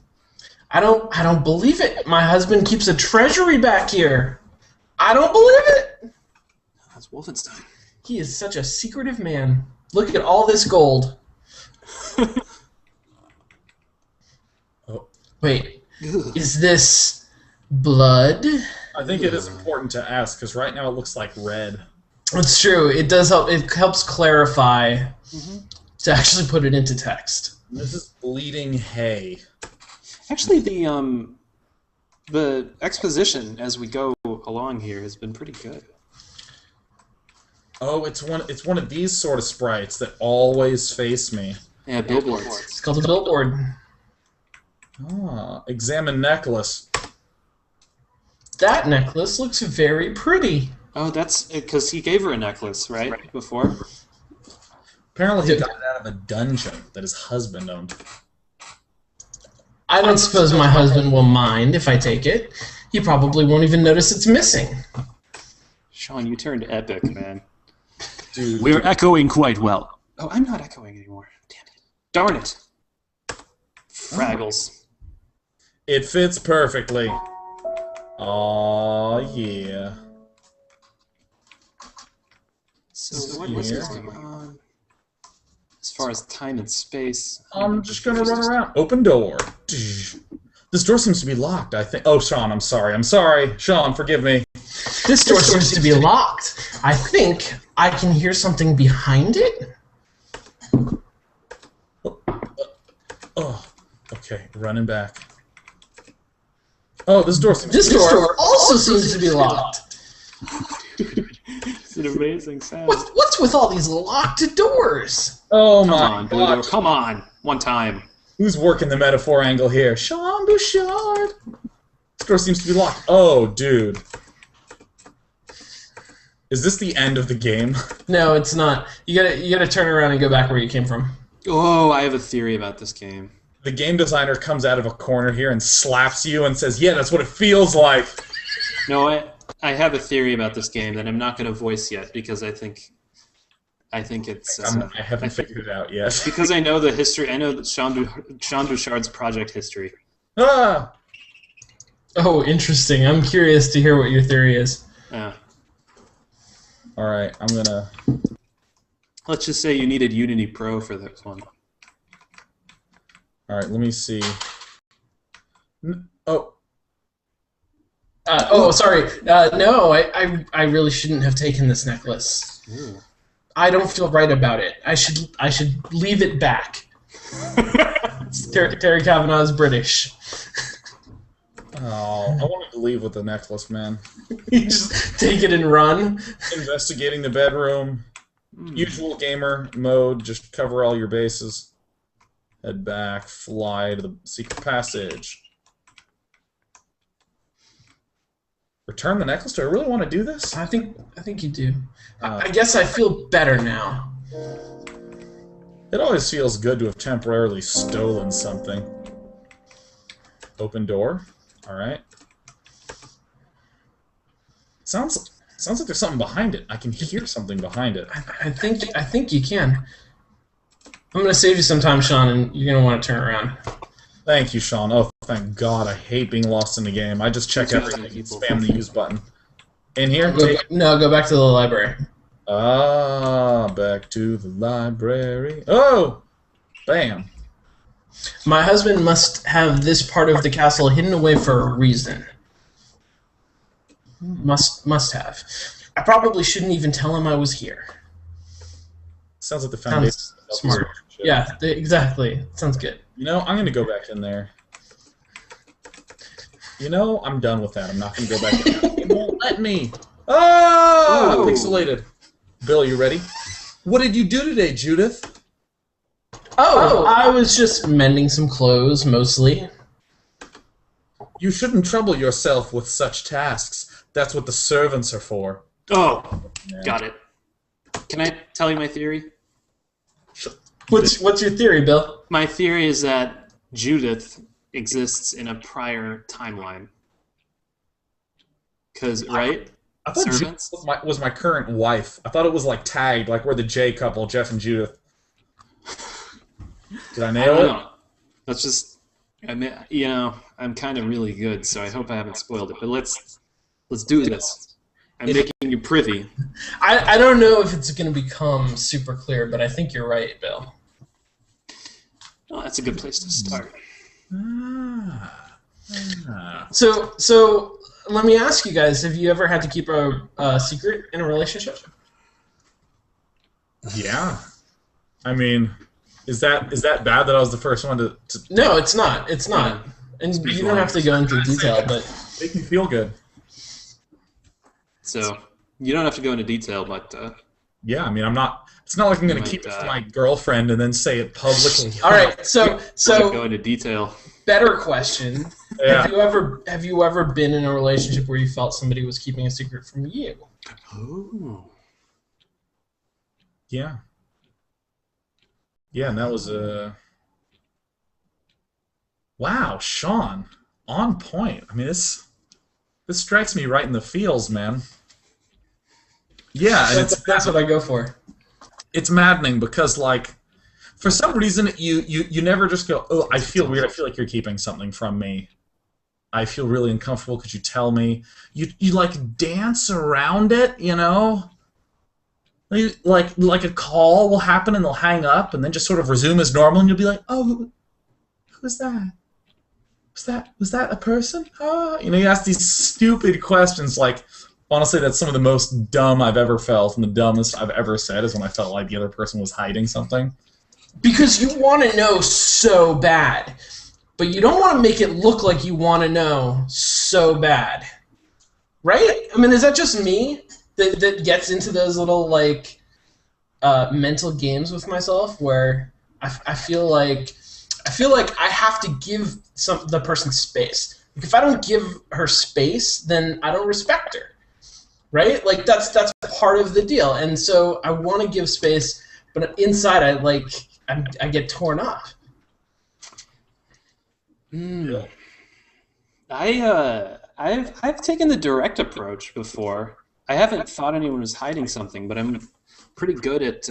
I don't believe it. My husband keeps a treasury back here. I don't believe it. That's Wolfenstein. He is such a secretive man. Look at all this gold. Oh. Wait, is this blood? I think it is important to ask, because right now it looks like red. It's true. It does help. It helps clarify to actually put it into text. This is bleeding hay. Actually, the exposition as we go along here has been pretty good. Oh, it's one of these sort of sprites that always face me. Yeah, billboards. It's called a billboard. Ah, examine necklace. That necklace looks very pretty. Oh, that's because he gave her a necklace, right? Before? Apparently he got it out of a dungeon that his husband owned. I don't suppose my husband will mind if I take it. He probably won't even notice it's missing. Sean, you turned epic, man. Dude, We're echoing quite well. Oh, I'm not echoing anymore. Damn it. Darn it. Fraggles. it fits perfectly. Aw, yeah. So what's going on? As far as time and space... I'm just gonna run around. Open door. This door seems to be locked, I think. Oh, Sean, I'm sorry. I'm sorry. Sean, forgive me. This door seems to be locked. I think I can hear something behind it. Oh, okay. Running back. Oh, this door seems This door also seems to be locked. It's an amazing sound. What's with all these locked doors? Oh Come my on, Blue god. Door. Come on. One time. Who's working the metaphor angle here? Sean Bouchard. This door seems to be locked. Oh, dude. Is this the end of the game? No, it's not. You gotta turn around and go back where you came from. Oh, I have a theory about this game. The game designer comes out of a corner here and slaps you and says, yeah, that's what it feels like. No, I have a theory about this game that I'm not going to voice yet because I think it's... I haven't figured it out yet. because I know the history. I know that Sean Bouchard's project history. Ah! Oh, interesting. I'm curious to hear what your theory is. Yeah. Alright, I'm gonna... Let's just say you needed Unity Pro for this one. Alright, let me see. Oh. Sorry. No, I really shouldn't have taken this necklace. Ooh. I don't feel right about it. I should leave it back. Terry Kavanagh is British. Oh, I wanted to leave with the necklace, man. You just take it and run. Investigating the bedroom. Usual gamer mode, just cover all your bases. Head back, fly to the secret passage. Return the necklace? Do I really want to do this? I think you do. I guess I feel better now. It always feels good to have temporarily stolen something. Open door. All right. Sounds like there's something behind it. I can hear something behind it. I think you can. I'm gonna save you some time, Sean, and you're gonna want to turn around. Thank you, Sean. Oh, thank God. I hate being lost in the game. I just check everything and spam the use button. In here? Go back to the library. Ah, back to the library. Oh! Bam. My husband must have this part of the castle hidden away for a reason. Must have. I probably shouldn't even tell him I was here. Sounds like the foundation. Sounds smart. Yeah, exactly. Sounds good. You know, I'm going to go back in there. You know, I'm done with that. I'm not going to go back in there. It won't let me. Ah! Ooh. Pixelated. Bill, you ready? What did you do today, Judith? Oh, I was just mending some clothes, mostly. You shouldn't trouble yourself with such tasks. That's what the servants are for. Oh, Yeah. got it. Can I tell you my theory? What's your theory, Bill? My theory is that Judith exists in a prior timeline. Because, right? I thought Servants? Judith was my current wife. I thought it was like tagged, like we're the J couple, Jeff and Judith. Did I I nail don't it? know. Let's just, I mean, you know, I'm kind of really good, so I hope I haven't spoiled it. But let's do this. I'm making you privy. I don't know if it's going to become super clear, but I think you're right, Bill. Oh, that's a good place to start. So let me ask you guys: have you ever had to keep a secret in a relationship? Yeah. I mean, is that bad that I was the first one to No, it's not. It's not. And you don't have to go into detail, but make me feel good? So, you don't have to go into detail, but... Yeah, I mean, I'm not. It's not like I'm going to keep it from my girlfriend and then say it publicly. all right. So go into detail. better question: Yeah. have you ever been in a relationship where you felt somebody was keeping a secret from you? Oh. Yeah. Yeah, and that was wow, Sean, on point. I mean, this strikes me right in the feels, man. Yeah, and That's what I go for. it's maddening because, like, for some reason you never just go, oh, I feel weird. I feel like you're keeping something from me. I feel really uncomfortable. Could you tell me? You like dance around it, you know. Like a call will happen and they'll hang up and then just sort of resume as normal and you'll be like, oh, who's that? Was that a person? Oh, you know, you ask these stupid questions. Like, honestly, that's some of the most dumb I've ever felt, and the dumbest I've ever said is when I felt like the other person was hiding something. Because you want to know so bad, but you don't want to make it look like you want to know so bad, right? I mean, is that just me that gets into those little like mental games with myself where I feel like I have to give the person space. Like, if I don't give her space, then I don't respect her, right? Like that's part of the deal. And so I want to give space, but inside I get torn up. Mm. I've taken the direct approach before. I haven't thought anyone was hiding something, but I'm pretty good at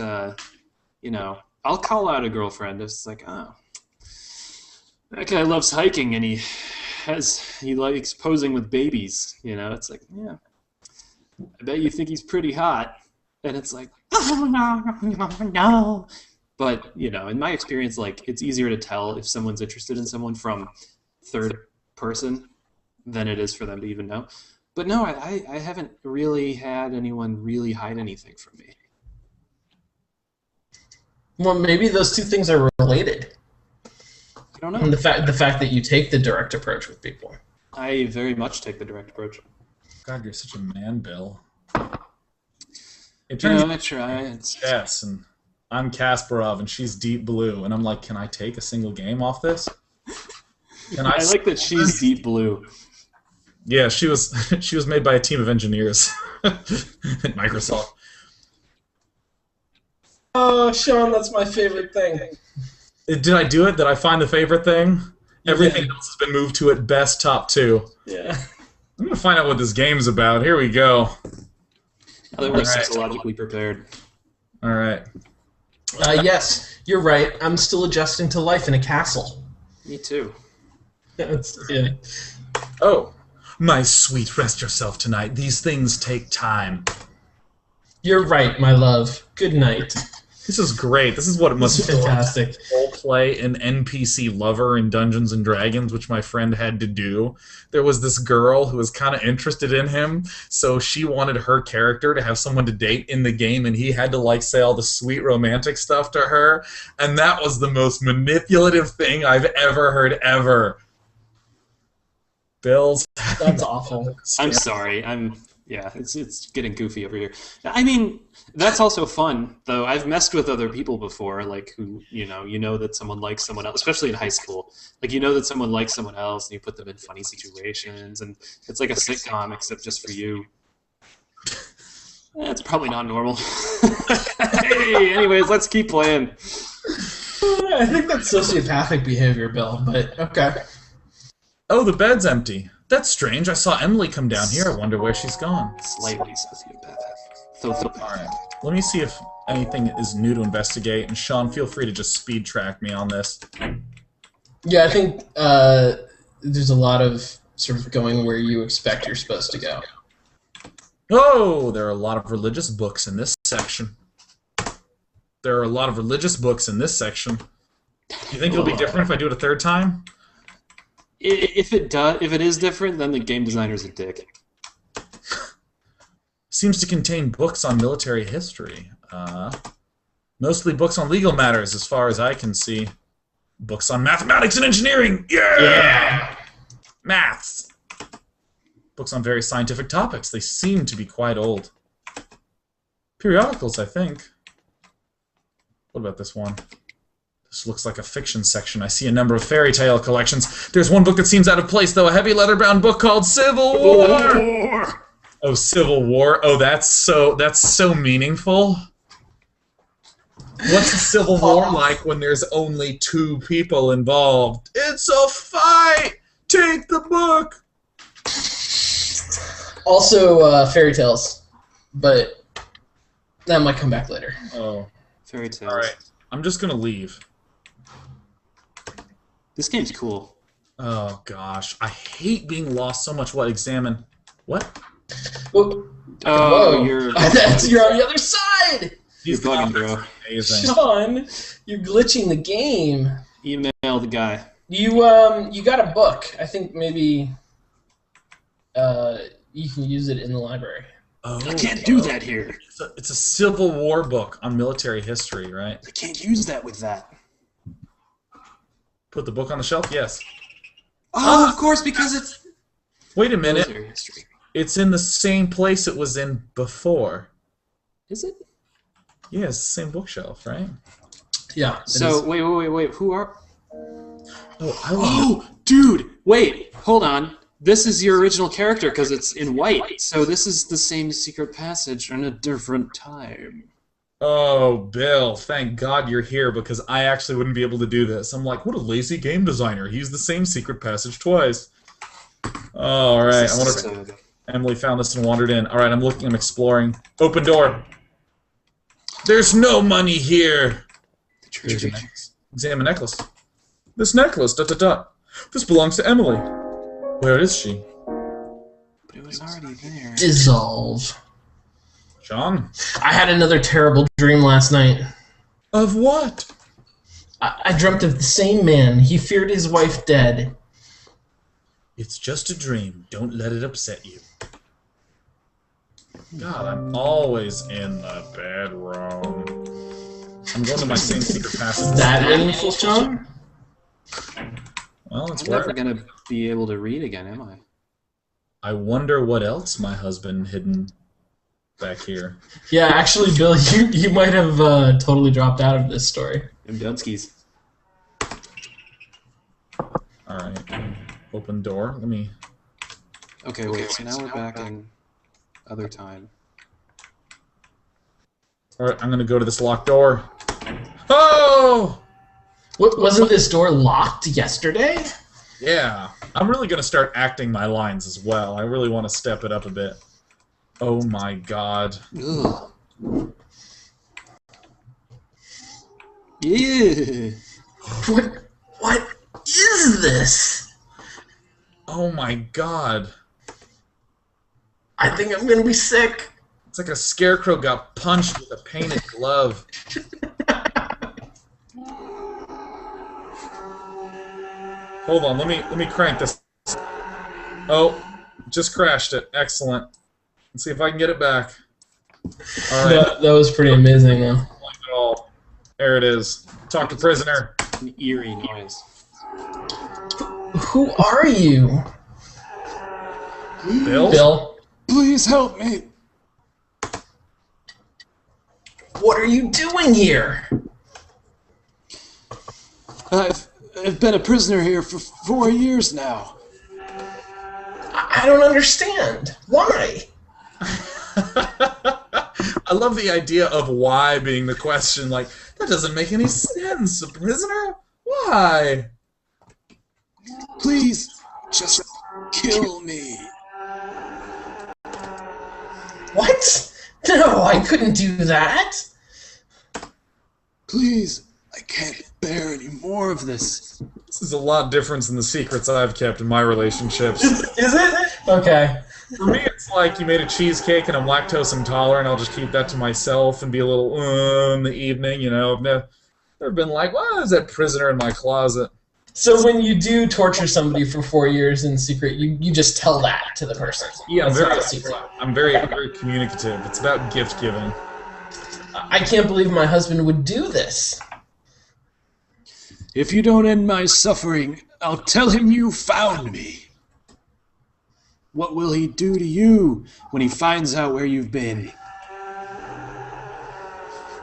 you know, I'll call out a girlfriend. It's like, oh, that guy loves hiking and he likes posing with babies, you know. It's like, yeah, I bet you think he's pretty hot. And it's like, oh, no. But, you know, in my experience, like, it's easier to tell if someone's interested in someone from third person than it is for them to even know. But no, I haven't really had anyone really hide anything from me. Well, maybe those two things are related. I don't know. And the fact that you take the direct approach with people. I very much take the direct approach. God, you're such a man, Bill. It You turns know, I try. It's chess, and I'm Kasparov, and she's deep blue, and I'm like, can I take a single game off this? Can I like that she's deep blue. Yeah, she was made by a team of engineers at Microsoft. Oh, Sean, that's my favorite thing. Did I do it? Did I find the favorite thing? Everything else has been moved to at best top 2. Yeah. I'm gonna find out what this game's about. Here we go. Now that we're psychologically prepared. All right. Yes, you're right. I'm still adjusting to life in a castle. Me too. Yeah. Oh, my sweet, rest yourself tonight. These things take time. You're right, my love. Good night. This is great. This is what it must This is fantastic. Play an NPC lover in Dungeons and Dragons, which my friend had to do. There was this girl who was kind of interested in him, so she wanted her character to have someone to date in the game, and he had to like say all the sweet romantic stuff to her, and that was the most manipulative thing I've ever heard ever. Bill's. That's awful. I'm sorry. Yeah, it's getting goofy over here. I mean, that's also fun, though. I've messed with other people before, like who, you know that someone likes someone else, especially in high school. Like, you know that someone likes someone else, and you put them in funny situations, and it's like a sitcom, except just for you. It's probably not normal. Hey, anyways, let's keep playing. I think that's sociopathic behavior, Bill, but okay. Oh, the bed's empty. That's strange. I saw Emily come down here. I wonder where she's gone. Slightly sociopathic. Alright. Let me see if anything is new to investigate, and Sean, feel free to just speed track me on this. Yeah, I think there's a lot of sort of going where you expect you're supposed to go. Oh, there are a lot of religious books in this section. There are a lot of religious books in this section. Do you think it'll be different if I do it a third time? If it is different, then the game designer's a dick. Seems to contain books on military history. Mostly books on legal matters, as far as I can see. Books on mathematics and engineering! Yeah! Maths! Books on various scientific topics. They seem to be quite old. Periodicals, I think. What about this one? This looks like a fiction section. I see a number of fairy tale collections. There's one book that seems out of place, though. A heavy leather-bound book called Civil War! Oh, Civil War. Oh, that's so meaningful. What's a civil war like when there's only 2 people involved? It's a fight! Take the book! Also, fairy tales, but that might come back later. Oh. Fairy tales. Alright. I'm just gonna leave. This game's cool. Oh, gosh. I hate being lost so much. What? Examine. What? Whoa. Oh, you're on the other side! You're bugging, bro. Amazing. Sean, you're glitching the game. Email the guy. You got a book. I think maybe you can use it in the library. Oh, I can't do that here. It's a Civil War book on military history, right? I can't use that with that. Put the book on the shelf? Yes. Oh, of course, because it's Wait a minute. military history. It's in the same place it was in before. Is it? Yeah, it's the same bookshelf, right? Yeah. So wait. Who are? Oh, Dude, wait, hold on. This is your original character because it's in white. So this is the same secret passage in a different time. Oh, Bill, thank God you're here because I actually wouldn't be able to do this. I'm like, what a lazy game designer. He used the same secret passage twice. All right, I wonder if Emily found this and wandered in. All right, I'm looking, I'm exploring. Open door. There's no money here. Here's a necklace. Examine necklace. This necklace, ... This belongs to Emily. Where is she? But it was already there. Dissolve. John? I had another terrible dream last night. Of what? I dreamt of the same man. He feared his wife dead. It's just a dream. Don't let it upset you. God, I'm always in the bedroom. I'm going to my same secret passage. That meaningful, Sean? Well, it's I'm never gonna be able to read again, am I? I wonder what else my husband hidden back here. Yeah, actually, Bill, you might have totally dropped out of this story. Them Dunskies. Alright. Open door. Let me... Okay, wait, so now we're back in other time. Alright, I'm gonna go to this locked door. Oh! Wasn't this door locked yesterday? Yeah. I'm really gonna start acting my lines as well. I really want to step it up a bit. Oh my god. Ugh. Yeah. What is this? Oh my god. I think I'm gonna be sick. It's like a scarecrow got punched with a painted glove. Hold on, let me crank this. Oh, just crashed it. Excellent. Let's see if I can get it back. All right. That was pretty amazing, though. There it is. Talk to prisoner. An eerie noise. Who are you? Bill? Bill? Please help me. What are you doing here? I've been a prisoner here for 4 years now. I don't understand. Why? I love the idea of why being the question. Like, that doesn't make any sense. A prisoner? Why? Please, just kill me. What? No, I couldn't do that. Please, I can't bear any more of this. This is a lot different than the secrets I've kept in my relationships. Is it? Okay. For me, it's like you made a cheesecake and I'm lactose intolerant. I'll just keep that to myself and be a little in the evening. You know, I've never been like, well, there's that prisoner in my closet. So when you do torture somebody for 4 years in secret, you just tell that to the person. Yeah, That's I'm very communicative. It's about gift giving. I can't believe my husband would do this. If you don't end my suffering, I'll tell him you found me. What will he do to you when he finds out where you've been?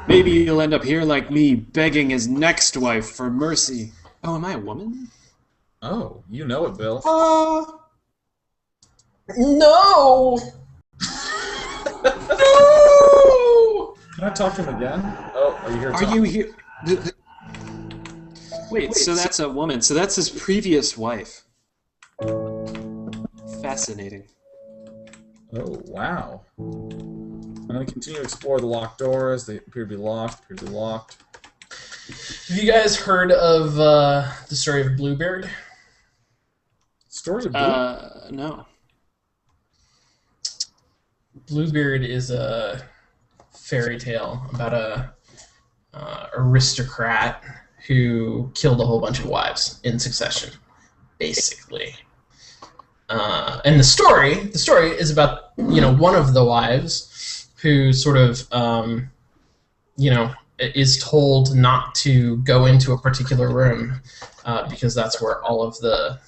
Maybe you'll end up here like me, begging his next wife for mercy. Oh, am I a woman? Oh, you know it, Bill. No! No! Can I talk to him again? Oh, are you here? Are you here? Wait, so that's a woman. So that's his previous wife. Fascinating. Oh, wow. I'm going to continue to explore the locked doors. They appear to be locked. Have you guys heard of the story of Bluebeard? Story of Blue? No. Bluebeard is a fairy tale about a aristocrat who killed a whole bunch of wives in succession, basically. And the story is about, one of the wives who sort of, is told not to go into a particular room because that's where all of the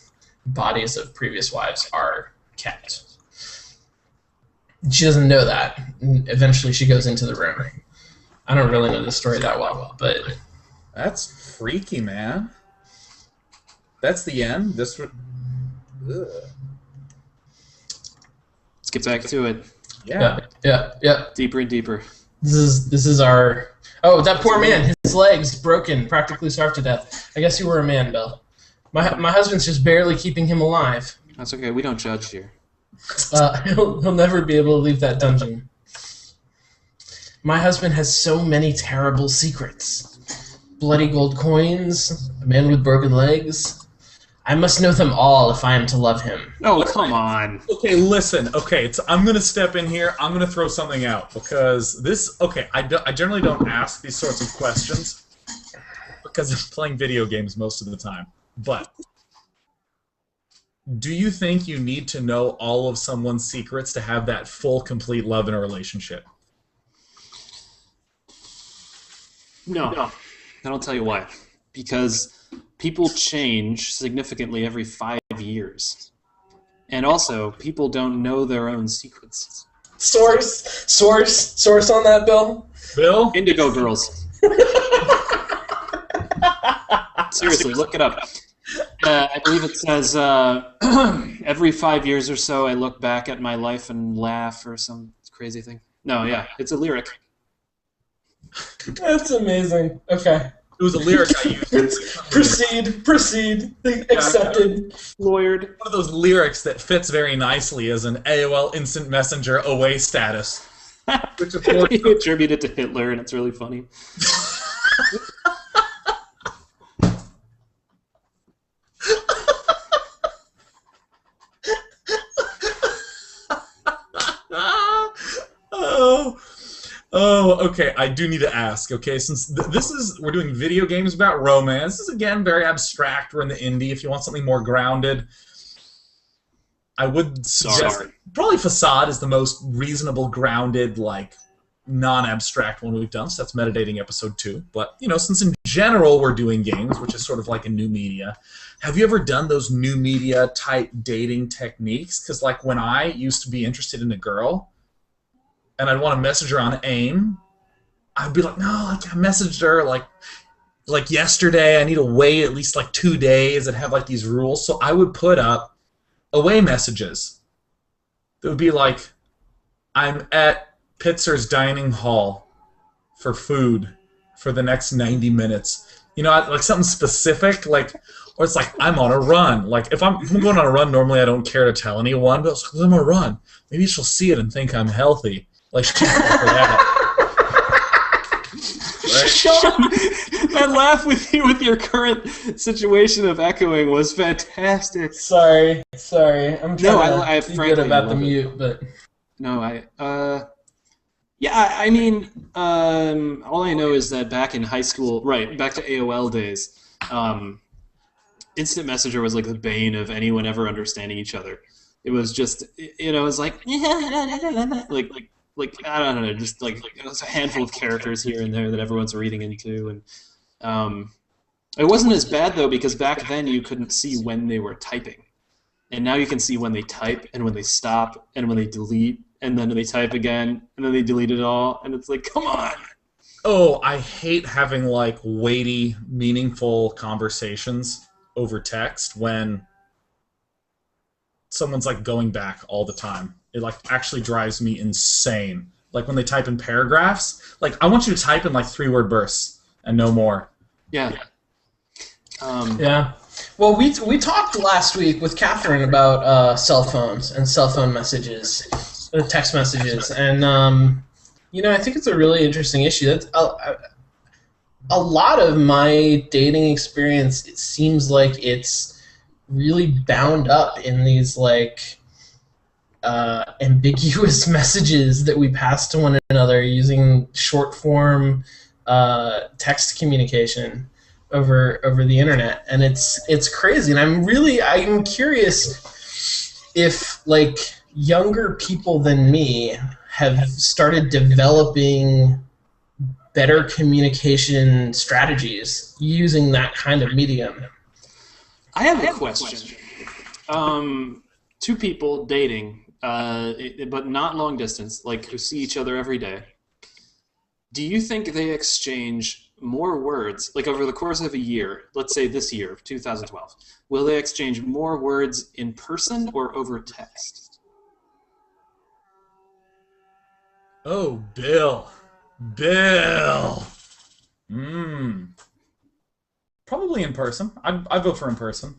bodies of previous wives are kept. She doesn't know that. And eventually she goes into the room. I don't really know the story that well, but... That's freaky, man. That's the end? This... Ugh. Let's get back to it. Yeah. Yeah. Deeper and deeper. This is our... Oh, that poor man. His leg's broken, practically starved to death. I guess you were a man, Bill. My husband's just barely keeping him alive. That's okay. We don't judge here. He'll never be able to leave that dungeon. My husband has so many terrible secrets. Bloody gold coins, a man with broken legs. I must know them all if I am to love him. Oh, come on. Okay, listen. Okay, I'm going to step in here. I'm going to throw something out because this... Okay, I generally don't ask these sorts of questions because I'm playing video games most of the time. But do you think you need to know all of someone's secrets to have that full, complete love in a relationship? No. And I'll tell you why. Because people change significantly every 5 years. And also, people don't know their own secrets. Source on that, Bill? Bill? Indigo Girls. Seriously, look it up. I believe it says every 5 years or so I look back at my life and laugh or some crazy thing. No, yeah, it's a lyric. That's amazing. Okay. It was a lyric I used. Proceed. Accepted. Lawyered. One of those lyrics that fits very nicely as an AOL Instant Messenger away status. Which of course You attribute it to Hitler, and it's really funny. Okay. I do need to ask. Okay, since we're doing video games about romance. This is again very abstract. We're in the indie. If you want something more grounded, I would suggest probably Facade is the most reasonable, grounded, like non-abstract one we've done. So that's MetaDating episode 2. But since in general we're doing games, which is sort of like a new media. Have you ever done those new media type dating techniques? Because like when I used to be interested in a girl, and I'd want to message her on AIM, I'd be like, no, like I messaged her like yesterday. I need to wait at least like 2 days and have like these rules. So I would put up away messages. It would be like, I'm at Pitzer's Dining Hall for food for the next 90 minutes. Like something specific, like, or it's like, I'm on a run. Like, if I'm going on a run, normally I don't care to tell anyone, but it's like, I'm on a run. Maybe she'll see it and think I'm healthy. Like, she's for that. Right? Sean, that laugh with your current situation of echoing was fantastic. Sorry. I'm trying to be good about the mute, but no, yeah, I mean, all I know is that back in high school, right, back to AOL days, Instant Messenger was like the bane of anyone ever understanding each other. It was just, it was like I don't know, just like it was a handful of characters here and there that everyone's reading into, and it wasn't as bad though because back then you couldn't see when they were typing, and now you can see when they type and when they stop and when they delete and then they type again and then they delete it all, and it's like, come on. Oh, I hate having like weighty, meaningful conversations over text when someone's like going back all the time. It like actually drives me insane. Like when they type in paragraphs, like I want you to type in like 3-word bursts and no more. Yeah. Yeah. Well, we talked last week with Catherine about cell phones and cell phone messages, text messages, and I think it's a really interesting issue. That's a lot of my dating experience. It seems like it's really bound up in these like ambiguous messages that we pass to one another using short form text communication over the internet, and it's crazy. And I'm curious if like younger people than me have started developing better communication strategies using that kind of medium. I have a question. Two people dating, but not long distance, like who see each other every day. Do you think they exchange more words, like over the course of a year, let's say this year, 2012, will they exchange more words in person or over text? Oh, Bill. Probably in person. I'd vote for in person.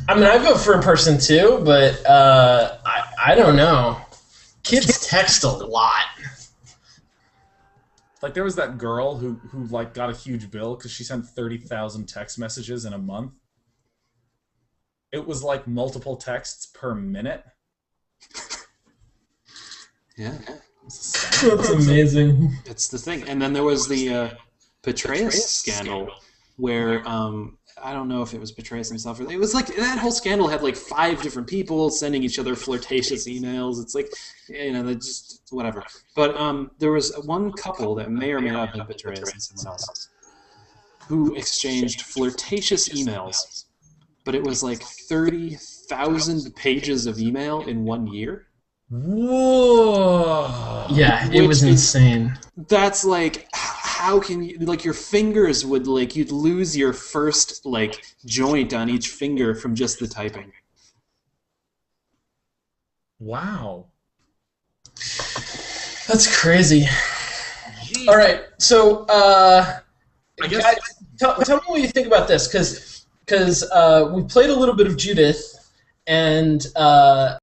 I mean, I vote for in person too, but I don't know. Kids text a lot. Like there was that girl who like got a huge bill because she sent 30,000 text messages in a month. It was like multiple texts per minute. Yeah. That's amazing. That's the thing. And then there was the Petraeus scandal where I don't know if it was Petraeus himself or it was like that whole scandal had like 5 different people sending each other flirtatious emails. It's like, they're just whatever. But there was one couple that may or may not have been Petraeus and someone else who exchanged flirtatious emails, but it was like 30,000 pages of email in 1 year. Whoa! Yeah, it was insane. That's like, how can you, like, your fingers would, like, you'd lose your first, like, joint on each finger from just the typing. Wow. That's crazy. see. All right, so I guess. guys, tell me what you think about this, because we played a little bit of Judith, and I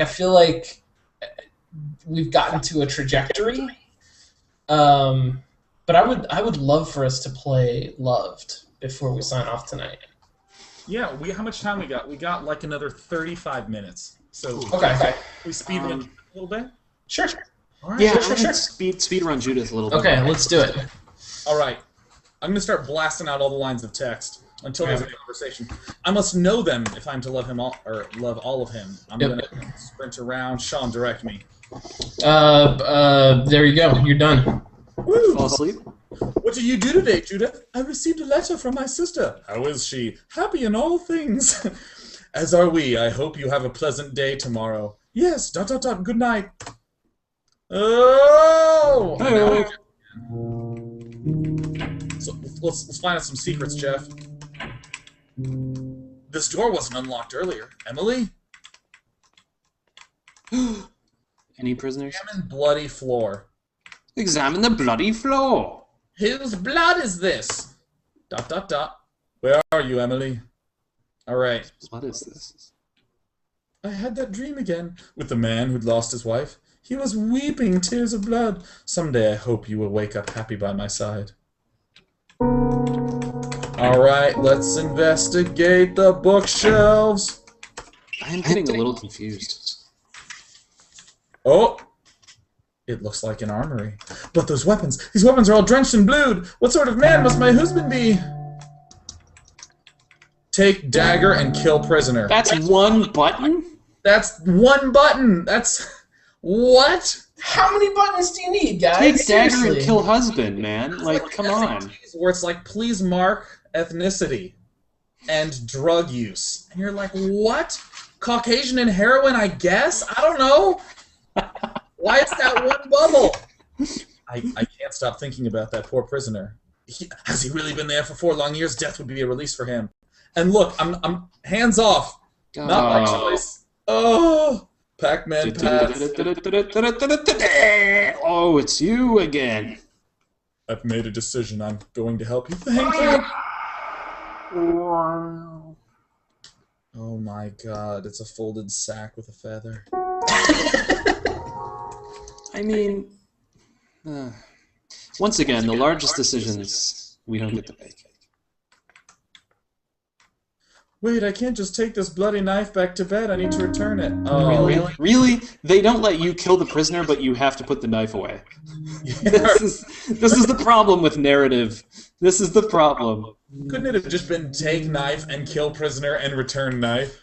feel like we've gotten to a trajectory. But I would love for us to play Loved before we sign off tonight. Yeah, how much time we got? We got like another 35 minutes. So okay. We speed run a little bit. Sure. All right. Yeah, sure. Speed run Judith a little bit. Okay, let's do it. All right. I'm gonna start blasting out all the lines of text until there's a conversation. I must know them if I'm to love him all or love all of him. I'm gonna sprint around. Sean, direct me. There you go. You're done. Woo. Fall asleep. What did you do today, Judith? I received a letter from my sister. How is she? Happy in all things. As are we. I hope you have a pleasant day tomorrow. Yes. ... Good night. Oh. Hey. So let's find out some secrets, Jeff. This door wasn't unlocked earlier. Emily? Any prisoners? Examine bloody floor. Examine the bloody floor. Whose blood is this? ... Where are you, Emily? All right. What is this? I had that dream again with the man who'd lost his wife. He was weeping tears of blood. Someday I hope you will wake up happy by my side. All right, let's investigate the bookshelves. I'm getting a little confused. Oh, it looks like an armory. But those weapons, these weapons are all drenched in blood. What sort of man must my husband be? Take dagger and kill prisoner. That's one button? That's one button. That's... What? How many buttons do you need, guys? Take dagger Seriously. and kill husband, man. Like, come on. Where it's like, please mark ethnicity and drug use. And you're like, what? Caucasian and heroin, I guess? I don't know. Why is that one bubble? I can't stop thinking about that poor prisoner. Has he really been there for 4 long years? Death would be a release for him. And look, I'm hands off. Not my choice. Oh, Pac-Man pass. Oh, it's you again. I've made a decision. I'm going to help you. Thank you. Oh my god, it's a folded sack with a feather. I mean, once again, the largest decisions we don't get to make. Wait, I can't just take this bloody knife back to bed. I need to return it. Oh, Really? Really? They don't let you kill the prisoner, but you have to put the knife away. This is the problem with narrative. This is the problem. Couldn't it have just been take knife and kill prisoner and return knife?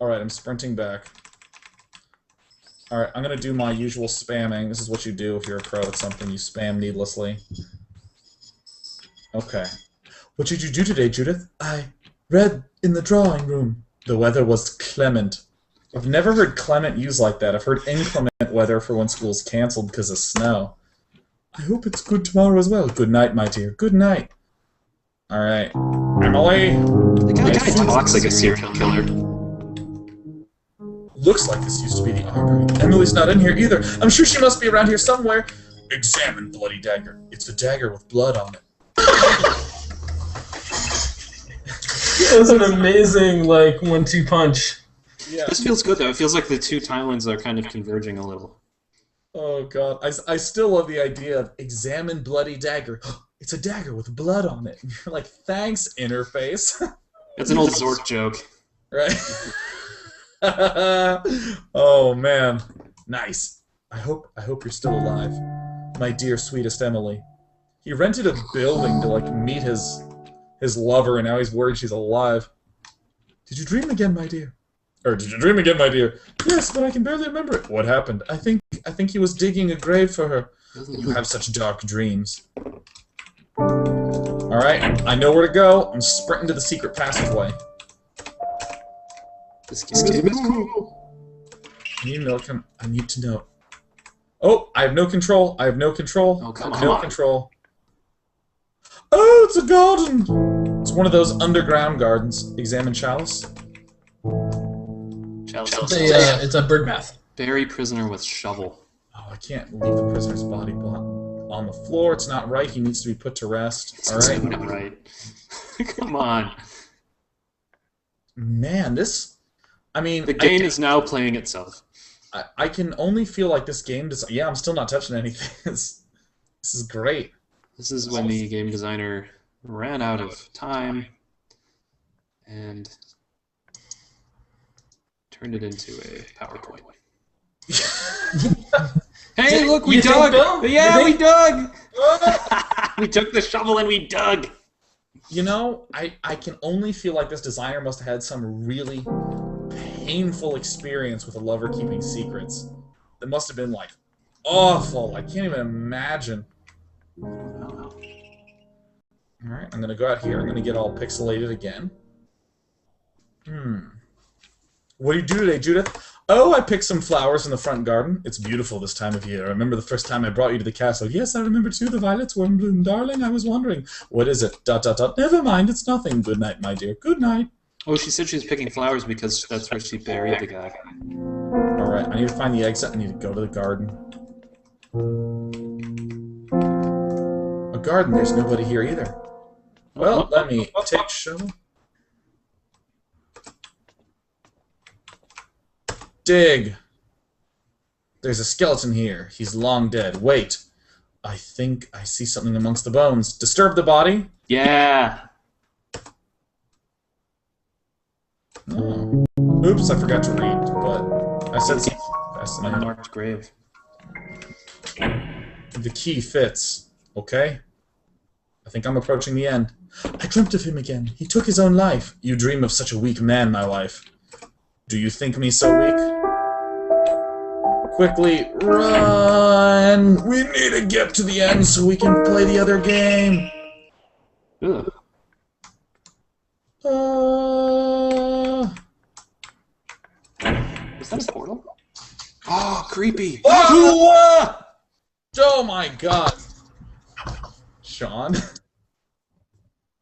Alright, I'm sprinting back. Alright, I'm gonna do my usual spamming. This is what you do if you're a pro at something. You spam needlessly. Okay. What did you do today, Judith? I read in the drawing room. The weather was clement. I've never heard clement used like that. I've heard inclement weather for when school's canceled because of snow. I hope it's good tomorrow as well. Good night, my dear. Good night. Alright. Emily? The guy talks like a serial killer. Looks like this used to be the armory. Emily's not in here either. I'm sure she must be around here somewhere. Examine bloody dagger. It's a dagger with blood on it. That was an amazing, like, 1-2 punch. Yeah. This feels good, though. It feels like the two timelines are kind of converging a little. Oh god, I still love the idea of examine bloody dagger. It's a dagger with blood on it. And you're like, thanks, interface. It's an old Zork joke. Right? Oh man, nice. I hope you're still alive, my dear sweetest Emily. He rented a building to like meet his lover, and now he's worried she's alive. Did you dream again, my dear? Or did you dream again, my dear? Yes, but I can barely remember it. What happened? I think he was digging a grave for her. You have such dark dreams. Alright, I know where to go. I'm sprinting to the secret passageway. This game is cool. I need to know. Oh, I have no control. I have no control. Oh, come no on. control. Oh, it's a garden! It's one of those underground gardens. Examine chalice. Chalice. It's a bird bath. Bury prisoner with shovel. Oh, I can't leave the prisoner's body on the floor. It's not right. He needs to be put to rest. All right. Not right. Come on. Man, this... I mean... The game is now playing itself. I can only feel like this game... Yeah, I'm still not touching anything. This is great. This is when the game designer ran out of time and turned it into a PowerPoint. Hey, look, we dug! Yeah, we dug! We took the shovel and we dug! You know, I can only feel like this designer must have had some really painful experience with a lover keeping secrets. That must have been, like, awful. I can't even imagine. Alright, I'm gonna go out here. I'm gonna get all pixelated again. What do you do today, Judith? Oh, I picked some flowers in the front garden. It's beautiful this time of year. I remember the first time I brought you to the castle. Yes, I remember too. The violets were in bloom. Darling, I was wondering. What is it? ... Never mind, it's nothing. Good night, my dear. Good night. Oh, she said she was picking flowers because that's where she buried the guy. Alright, I need to find the exit. I need to go to the garden. A garden? There's nobody here either. Well, let me take shovel. Dig! There's a skeleton here. He's long dead. Wait. I think I see something amongst the bones. Disturb the body? Yeah! Oh. Oops, I forgot to read, but I said something fascinating. Unmarked grave. The key fits. Okay? I think I'm approaching the end. I dreamt of him again. He took his own life. You dream of such a weak man, my wife. Do you think me so weak? Quickly, run! We need to get to the end so we can play the other game. Ugh. Is that a portal? Oh, creepy! Oh my god! Sean?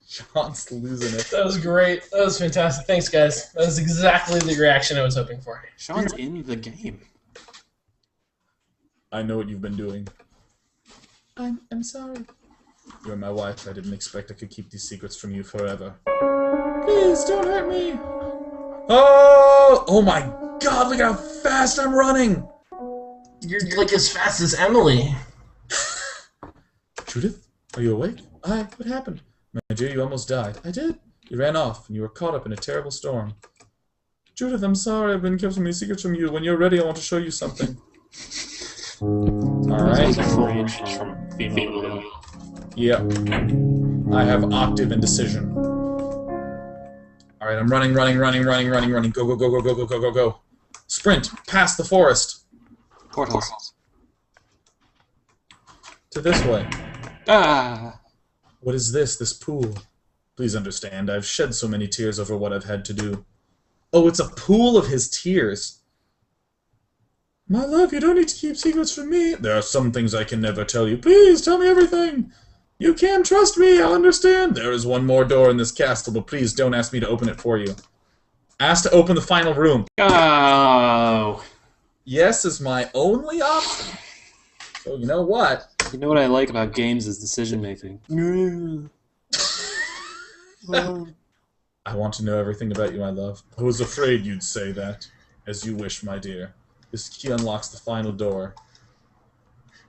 Sean's losing it. That was great. That was fantastic. Thanks, guys. That was exactly the reaction I was hoping for. Sean's in the game. I know what you've been doing. I'm sorry. You're my wife. I didn't expect I could keep these secrets from you forever. Please, don't hurt me! Oh! Oh my god, look how fast I'm running! You're like as fast as Emily. Judith, are you awake? What happened? My dear, you almost died. I did. You ran off, and you were caught up in a terrible storm. Judith, I'm sorry I've been kept so many secrets from you. When you're ready, I want to show you something. Alright. Yep. I have octave indecision. Alright, I'm running. Go. Sprint! Past the forest! Portals. To this way. Ah! What is this pool? Please understand, I've shed so many tears over what I've had to do. Oh, it's a pool of his tears. My love, you don't need to keep secrets from me. There are some things I can never tell you. Please, tell me everything. You can trust me, I'll understand. There is one more door in this castle, but please don't ask me to open it for you. Ask to open the final room. Oh! Yes is my only option. So you know what? You know what I like about games is decision making. I want to know everything about you, my love. I was afraid you'd say that. As you wish, my dear. This key unlocks the final door.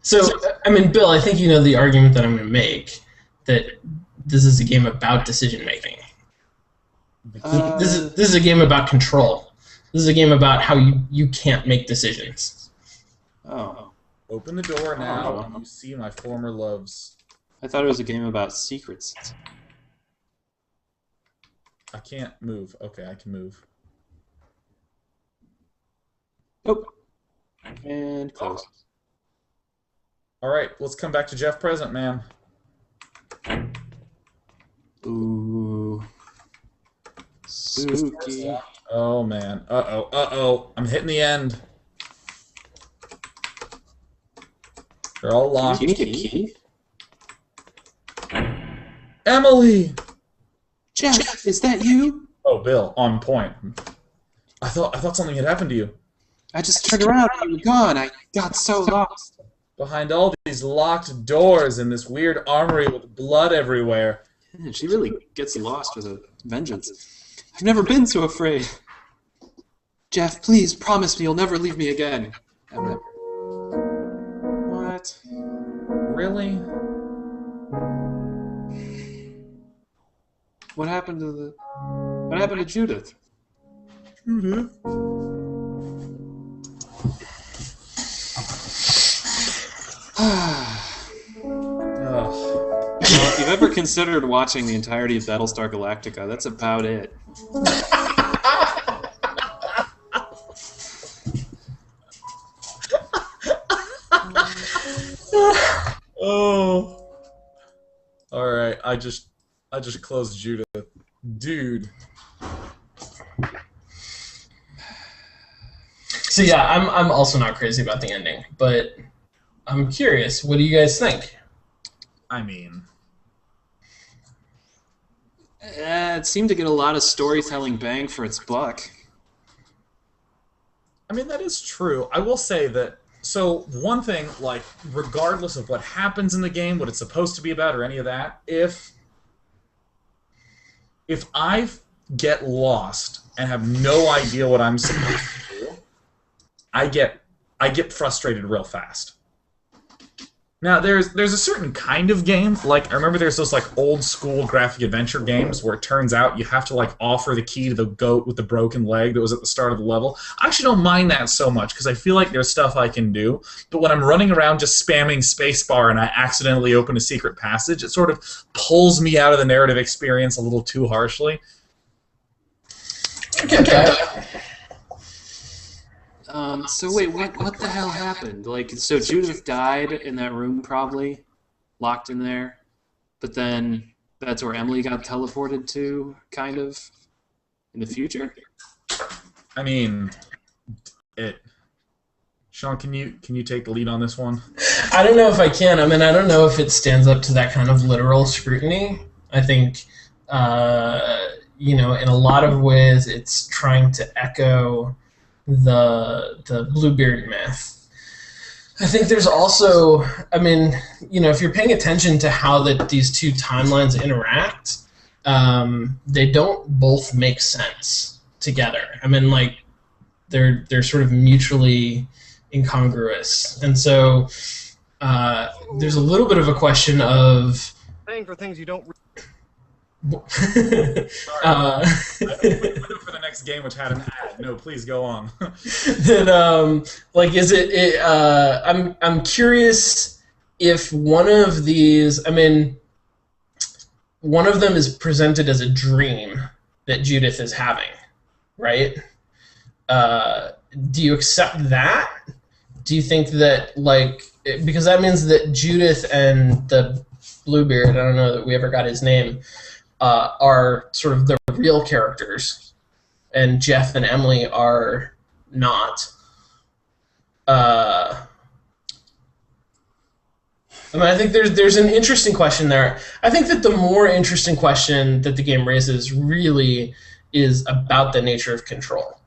So, I mean, Bill, I think you know the argument that I'm going to make, that this is a game about decision making. This is a game about control. This is a game about how you can't make decisions. Oh. Open the door now, and you see my former loves. I thought it was a game about secrets. I can't move. Okay, I can move. Oh. And close. Alright, let's come back to Jeff Present, man. Ooh. Spooky. Oh, man. Uh-oh. I'm hitting the end. They're all locked. Do you need a key? Emily! Jeff, is that you? Oh, Bill, on point. I thought something had happened to you. I just turned around and you were gone. I got so lost. Behind all these locked doors in this weird armory with blood everywhere. Man, she really gets lost with a vengeance. I've never been so afraid. Jeff, please promise me you'll never leave me again. I've never. What? Really? What happened to Judith? Judith? Well, if you've ever considered watching the entirety of Battlestar Galactica, that's about it. Oh. Alright, I just closed Judith. Dude. So yeah, I'm also not crazy about the ending, but I'm curious. What do you guys think? I mean, It seemed to get a lot of storytelling bang for its buck. that is true. I will say that, so one thing, like, regardless of what happens in the game, what it's supposed to be about, or any of that, if I get lost and have no idea what I'm supposed to do, I get frustrated real fast. Now, there's a certain kind of game, like, I remember there's those, like, old-school graphic adventure games where it turns out you have to, like, offer the key to the goat with the broken leg that was at the start of the level. I actually don't mind that so much, because I feel like there's stuff I can do, but when I'm running around just spamming spacebar and I accidentally open a secret passage, it sort of pulls me out of the narrative experience a little too harshly. Okay. So wait, what the hell happened? Like, so Judith died in that room, probably locked in there, but then that's where Emily got teleported to, kind of, in the future. I mean, Sean, can you take the lead on this one? I don't know if I can. I don't know if it stands up to that kind of literal scrutiny. I think, in a lot of ways, it's trying to echo the Bluebeard myth. I think there's also, if you're paying attention to how these two timelines interact, they don't both make sense together. They're sort of mutually incongruous, and so there's a little bit of a question of paying for things you don't. Sorry. I waited for the next game, which had an ad. No, please go on. I'm curious if one of these. One of them is presented as a dream that Judith is having, right? Do you accept that? Do you think that, because that means that Judith and the Bluebeard, I don't know that we ever got his name, are sort of the real characters, and Jeff and Emily are not. I think there's an interesting question there. I think that the more interesting question that the game raises really is about the nature of control,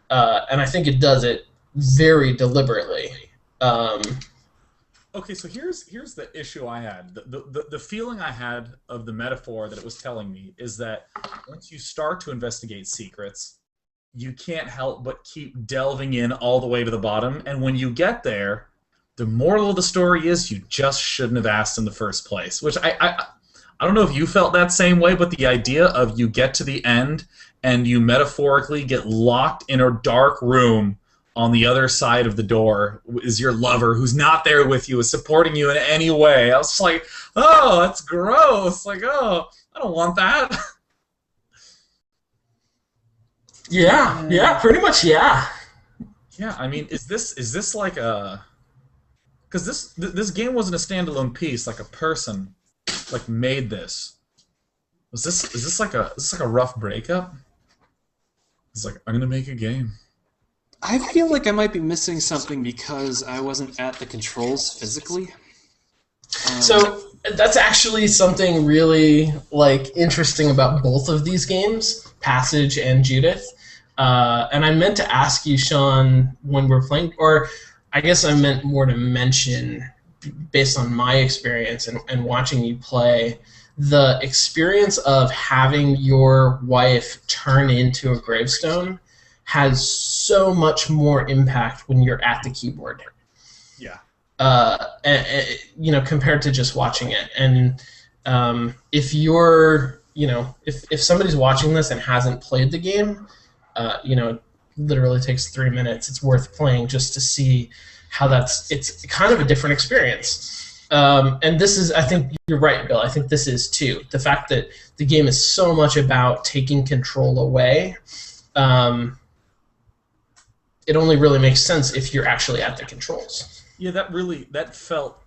and I think it does it very deliberately. Okay, so here's the issue I had. The feeling I had of the metaphor that it was telling me is that once you start to investigate secrets, you can't help but keep delving in all the way to the bottom, and when you get there, the moral of the story is you just shouldn't have asked in the first place. Which I don't know if you felt that same way, but the idea of you get to the end and you metaphorically get locked in a dark room on the other side of the door is your lover who's not there with you, is supporting you in any way. I was just like, oh, that's gross. Like, oh, I don't want that. Yeah, pretty much, yeah. Yeah, is this like a... Because this game wasn't a standalone piece, like a person made this. Is this like a rough breakup? It's like, I'm gonna make a game. I feel like I might be missing something because I wasn't at the controls physically. So that's actually something really interesting about both of these games, Passage and Judith. And I meant to ask you, Sean, when we're playing, or I guess I meant more to mention, based on my experience and watching you play, the experience of having your wife turn into a gravestone has so much more impact when you're at the keyboard. Yeah. Compared to just watching it. And if you're, if somebody's watching this and hasn't played the game, it literally takes 3 minutes. It's worth playing just to see how it's kind of a different experience. And this is, I think you're right, Bill. I think this is too. The fact that the game is so much about taking control away, it only really makes sense if you're actually at the controls. Yeah, that felt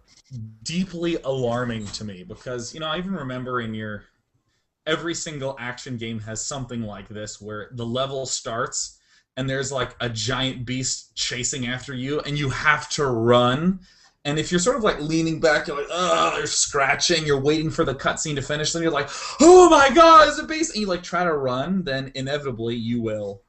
deeply alarming to me because, I even remember every single action game has something like this where the level starts and there's like a giant beast chasing after you and you have to run. And if you're sort of like leaning back, you're like, oh, they're scratching, you're waiting for the cutscene to finish, then you're like, oh my god, it's a beast! And you like try to run, then inevitably you will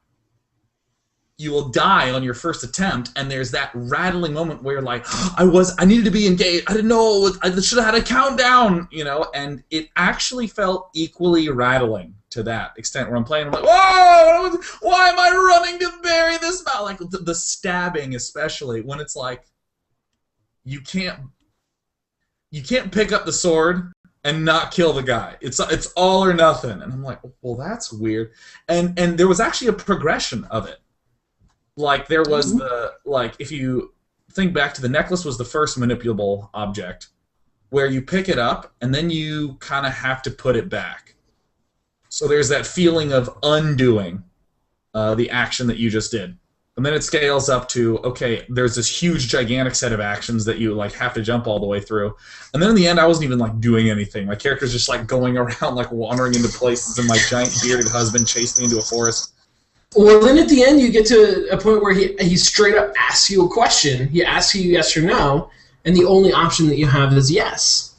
die on your first attempt, and there's that rattling moment where you're like, I needed to be engaged, I didn't know, I should have had a countdown, and it actually felt equally rattling to that extent where I'm playing, I'm like, whoa, why am I running to bury this mouse? Like the stabbing, especially, when it's like, you can't pick up the sword and not kill the guy. It's all or nothing. And I'm like, well, that's weird. And there was actually a progression of it. Like, there was if you think back to the necklace was the first manipulable object, where you pick it up, and then you kind of have to put it back. So there's that feeling of undoing the action that you just did. And then it scales up to, okay, there's this huge, gigantic set of actions that you like have to jump all the way through. And then in the end, I wasn't even like doing anything. My character's just like going around, like wandering into places, and my giant bearded husband chased me into a forest. Well, then at the end, you get to a point where he straight up asks you a question. He asks you yes or no, and the only option that you have is yes.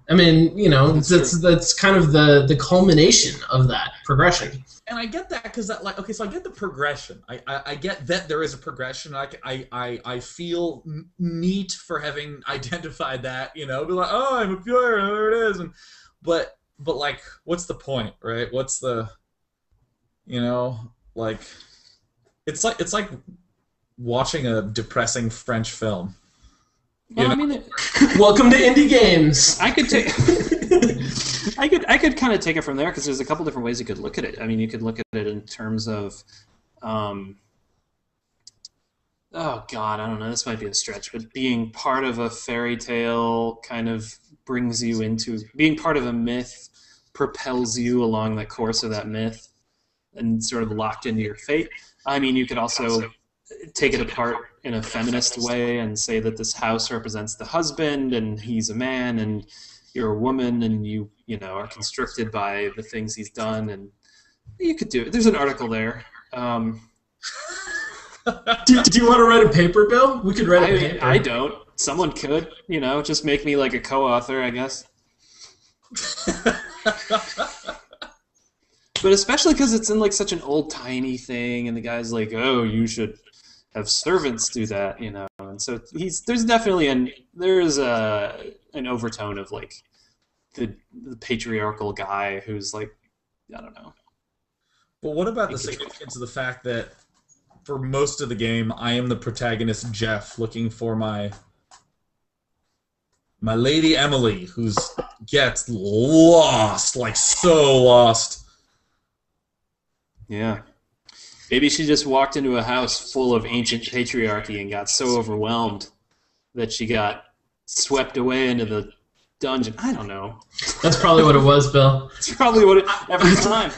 I mean, that's kind of the culmination of that progression. And I get that because that, like, okay, so I get the progression. I get that there is a progression. I feel neat for having identified that. Be like, oh, I'm a pure, there it is. But like, what's the point, right? What's the like, it's like watching a depressing French film. Well, I mean, welcome to indie games. I could take. I could kind of take it from there because there's a couple different ways you could look at it. I mean, you could look at it in terms of, oh God, I don't know. This might be a stretch, but being part of a fairy tale kind of brings you into being part of a myth, propels you along the course of that myth, and sort of locked into your fate. I mean, you could also take it apart in a feminist way and say that this house represents the husband and he's a man and you're a woman and you are constricted by the things he's done, and you could do it. There's an article there. Do you want to write a paper, Bill? We could write a paper. I don't. Someone could, just make me like a co-author, I guess. But especially because it's in like such an old-timey thing, and the guy's like, "Oh, you should have servants do that," And so there's definitely an overtone of like the patriarchal guy who's like, I don't know. But what about the significance of the fact that for most of the game, I am the protagonist, Jeff, looking for my lady Emily, who gets lost, like so lost. Yeah. Maybe she just walked into a house full of ancient patriarchy and got so overwhelmed that she got swept away into the dungeon. I don't know. That's probably what it was, Bill. It's probably what every time.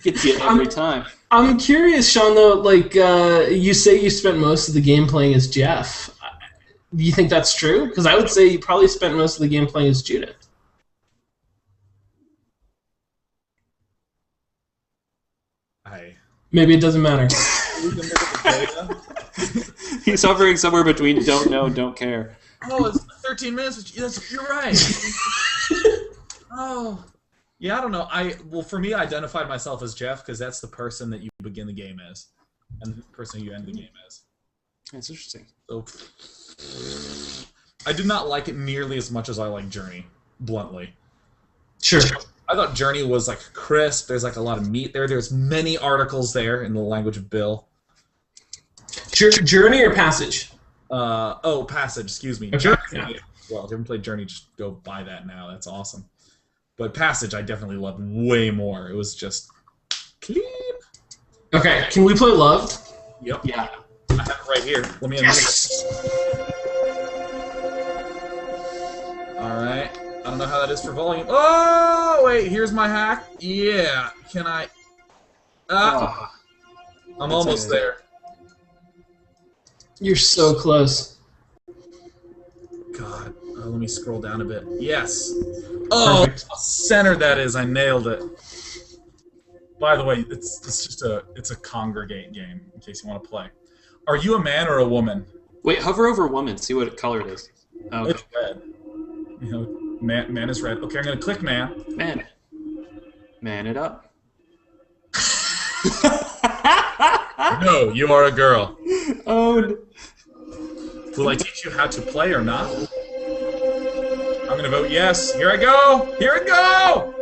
Gets you every time. I'm curious, Sean, though, like, you say you spent most of the game playing as Jeff. Do you think that's true? Because I would say you probably spent most of the game playing as Judith. Maybe it doesn't matter. He's hovering somewhere between don't know and don't care. Oh, it's 13 minutes. You're right. Oh. Yeah, I don't know. Well, for me, I identified myself as Jeff because that's the person that you begin the game as, and the person you end the game as. That's interesting. So, I did not like it nearly as much as I like Journey, bluntly. Sure. I thought Journey was like crisp. There's like a lot of meat there. There's many articles there in the language of Bill. Journey or Passage? Passage. Excuse me. Okay. Journey. Yeah. Well, if you haven't played Journey, just go buy that now. That's awesome. But Passage, I definitely loved way more. It was just clean. Okay, can we play Loved? Yep. Yeah. I have it right here. Let me unmute it. All right. I don't know how that is for volume. Oh, wait. Here's my hack. Yeah. Can I? I'm almost there. You're so close. God. Let me scroll down a bit. Yes. Oh, Perfect. how centered that is. I nailed it. By the way, it's just a congregate game in case you want to play. Are you a man or a woman? Wait, hover over woman. See what color it is. Oh, okay. It's red. You know, man is red. Okay, I'm gonna click man. Man it up. No, you are a girl. Oh. Will I teach you how to play or not? I'm gonna vote yes. Here I go! Here I go!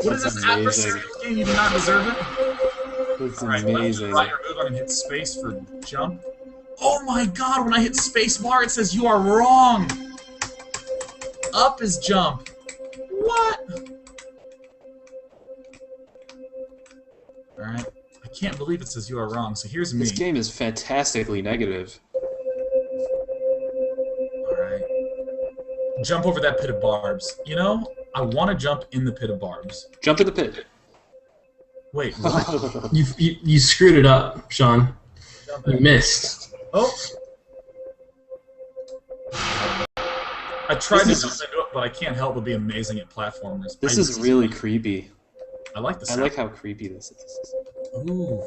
What is this adversarial game? You do not deserve it? That's Alright, amazing. right your move, I'm gonna hit space for jump. Oh my god, when I hit space bar it says you are wrong! Up is jump. What? Alright. I can't believe it says you are wrong, so here's me. This game is fantastically negative. Alright. Jump over that pit of barbs. You know, I want to jump in the pit of barbs. Jump in the pit. Wait, what? You screwed it up, Sean. You missed. Oh! I tried to jump into it, but I can't help but be amazing at platformers. This is really creepy. I like the I sound. like how creepy this is. Ooh,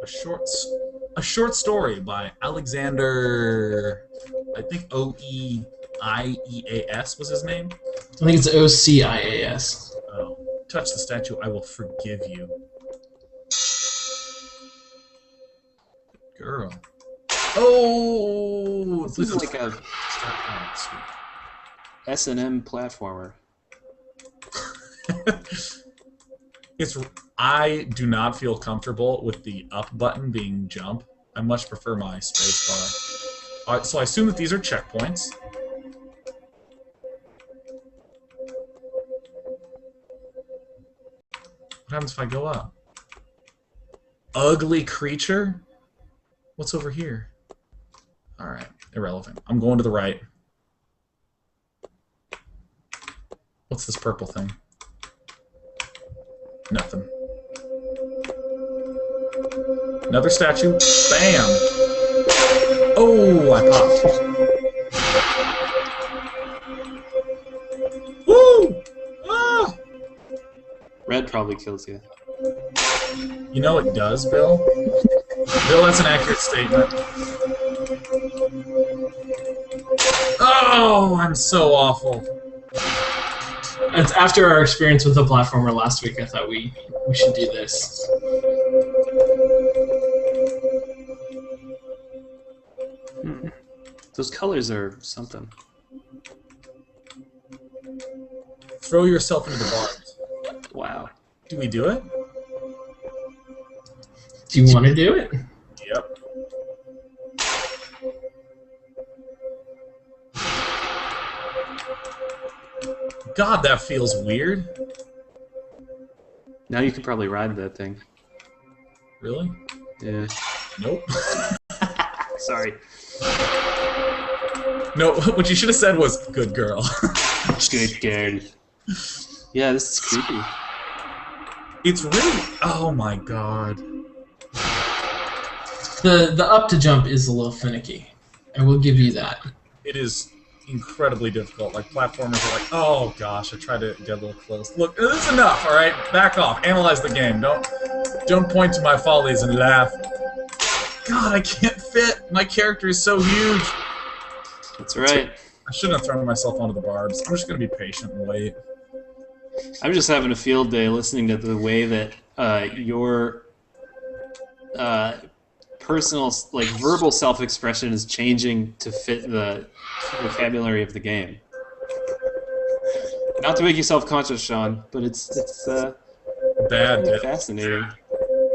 a short story by Alexander, I think Oeias was his name. I think it's OCIAS. Oh, touch the statue, I will forgive you. Girl. Oh, This is like a oh, sweet. S&M platformer. I do not feel comfortable with the up button being jump. I much prefer my space bar. Alright, so I assume that these are checkpoints. What happens if I go up? Ugly creature? What's over here? Alright, irrelevant. I'm going to the right. What's this purple thing? Nothing. Another statue. Bam! Oh, I popped. Woo! Ah! Red probably kills you. You know it does, Bill? Bill, that's an accurate statement. Oh, I'm so awful. It's after our experience with the platformer last week, I thought we should do this. Those colors are something. Throw yourself into the barbs. Wow. Do we do it? Do you want to do it? Yep. God, that feels weird. Now you can probably ride that thing. Really? Yeah. Nope. Sorry. No, what you should have said was, good girl. Good girl. Yeah, this is creepy. It's really... Oh my god. The up to jump is a little finicky. I will give you that. It is incredibly difficult. Like, platformers are like, oh gosh, I tried to get a little close. Look, this is enough, alright? Back off. Analyze the game. Don't point to my follies and laugh. God, I can't fit. My character is so huge. That's right. I shouldn't have thrown myself onto the barbs. I'm just gonna be patient and wait. I'm just having a field day listening to the way that your personal, like verbal self-expression is changing to fit the vocabulary of the game. Not to make you self-conscious, Sean, but it's Bad, dude. fascinating.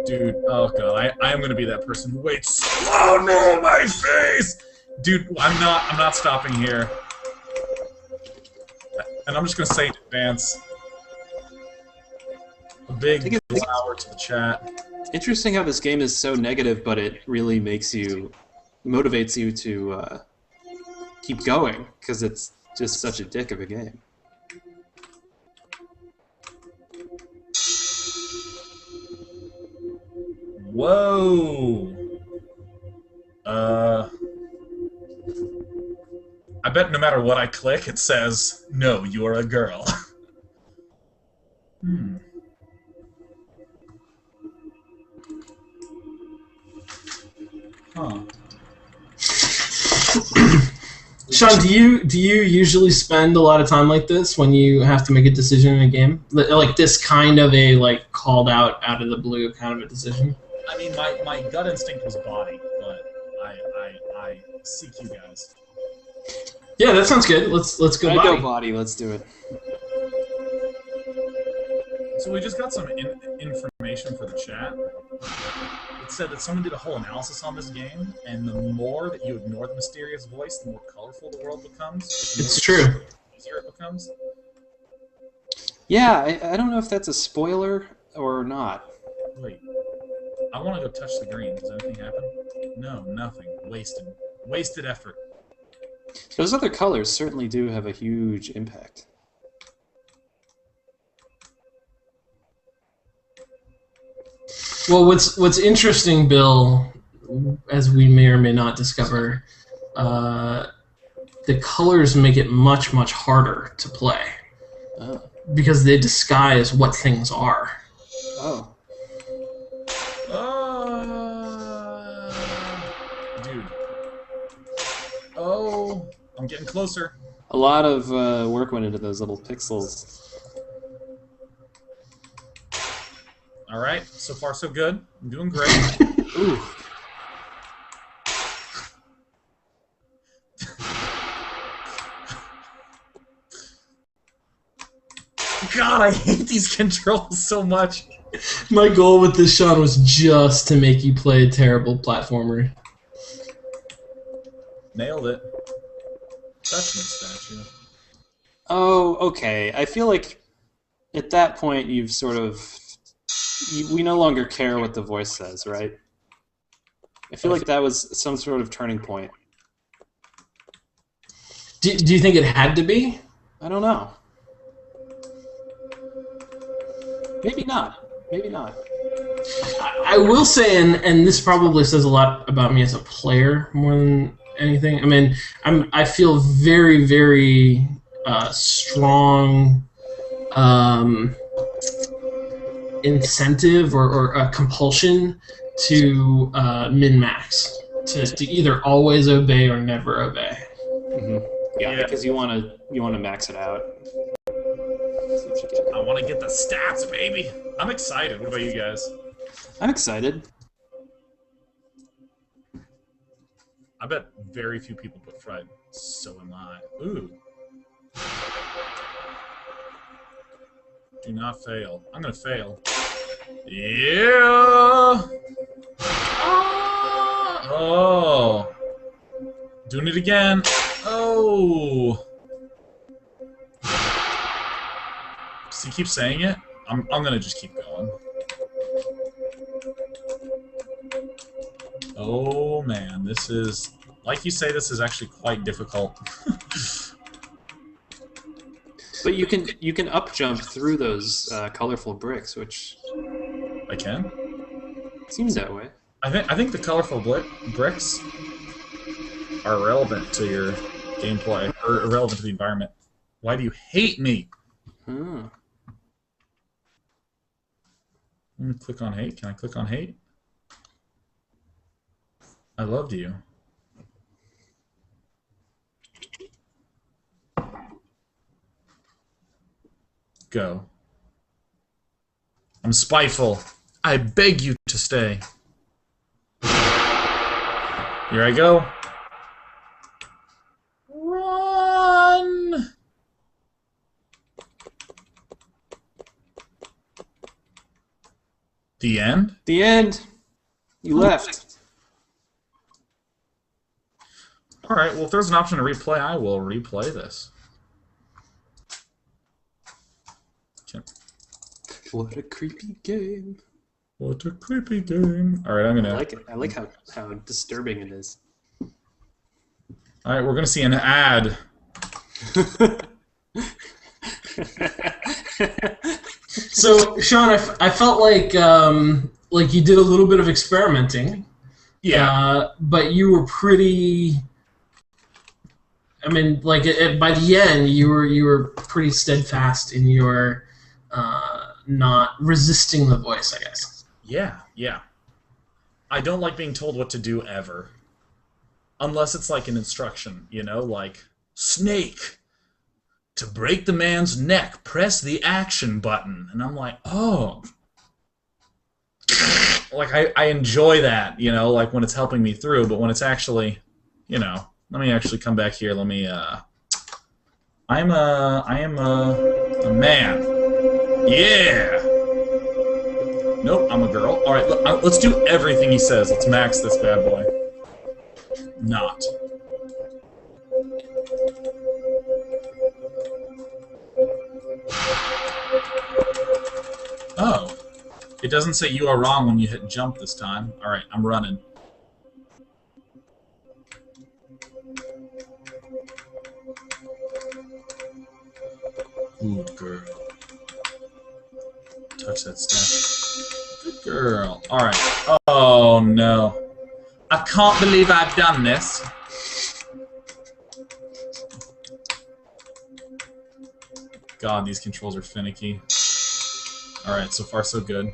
Dude, oh god, I am gonna be that person who waits so long on my face! Dude, I'm not stopping here. And I'm just gonna say in advance, a big flower to the chat. Interesting how this game is so negative, but it really motivates you to keep going, because it's just such a dick of a game. Whoa! I bet no matter what I click, it says, no, you're a girl. Huh. Sean, do you usually spend a lot of time like this when you have to make a decision in a game? Like this kind of a called out of the blue kind of a decision? I mean, my gut instinct was body, but I seek you guys. Yeah, that sounds good. Let's go body. Go body. Let's do it. So we just got some information for the chat. It said that someone did a whole analysis on this game, and the more that you ignore the mysterious voice, the more colorful the world becomes. It's true. The easier it becomes. Yeah, I don't know if that's a spoiler or not. Wait. I want to go touch the green. Does anything happen? No, nothing. Wasted. Wasted effort. Those other colors certainly do have a huge impact. Well, what's interesting, Bill, as we may or may not discover, the colors make it much, much harder to play. Oh. Because they disguise what things are. Oh. Dude. Oh, I'm getting closer. A lot of work went into those little pixels. All right, so far so good. I'm doing great. Ooh. God, I hate these controls so much. My goal with this, Sean, was just to make you play a terrible platformer. Nailed it. Judgment statue. Oh, okay. I feel like at that point you've sort of... we no longer care what the voice says, right? I feel like that was some sort of turning point. Do you think it had to be? I don't know. Maybe not. Maybe not. I will say, and this probably says a lot about me as a player more than anything. I mean, I feel very, very strong incentive or a compulsion to min-max, to either always obey or never obey. Mm-hmm. Yeah, because you want to max it out. I want to get the stats, baby. I'm excited. What about you guys? I'm excited. I bet very few people put fright. So am I. Ooh. Do not fail. I'm gonna fail. Yeah. Oh. Doing it again. Oh. Does he keep saying it? I'm gonna just keep going. Oh man, this is, like you say, this is actually quite difficult. But you can up jump through those colorful bricks, which I can? seems that way. I think the colorful bricks are relevant to your gameplay, or irrelevant to the environment. Why do you hate me? Hmm. Let me click on hate. Can I click on hate? I loved you. Go. I'm spiteful. I beg you to stay. Here I go. Run! The end? The end. You left. Alright, well, if there's an option to replay, I will replay this. Okay. What a creepy game. What a creepy game. Alright, I'm gonna... I like it. I like how disturbing it is. Alright, we're gonna see an ad. So, Sean, I felt like you did a little bit of experimenting. Yeah. But you were pretty... I mean, like, by the end, you were pretty steadfast in your not resisting the voice, I guess. Yeah, yeah. I don't like being told what to do ever. Unless it's like an instruction, you know? Like, Snake! To break the man's neck, press the action button. And I'm like, oh. Like, I enjoy that, you know, like when it's helping me through, but when it's actually, you know, let me actually come back here, let me, I am a man. Yeah! Nope, I'm a girl. Alright, let's do everything he says. Let's max this bad boy. Not. Oh. It doesn't say you are wrong when you hit jump this time. Alright, I'm running. Good girl. Touch that stuff. Good girl. Alright. Oh no. I can't believe I've done this. God, these controls are finicky. Alright, so far so good.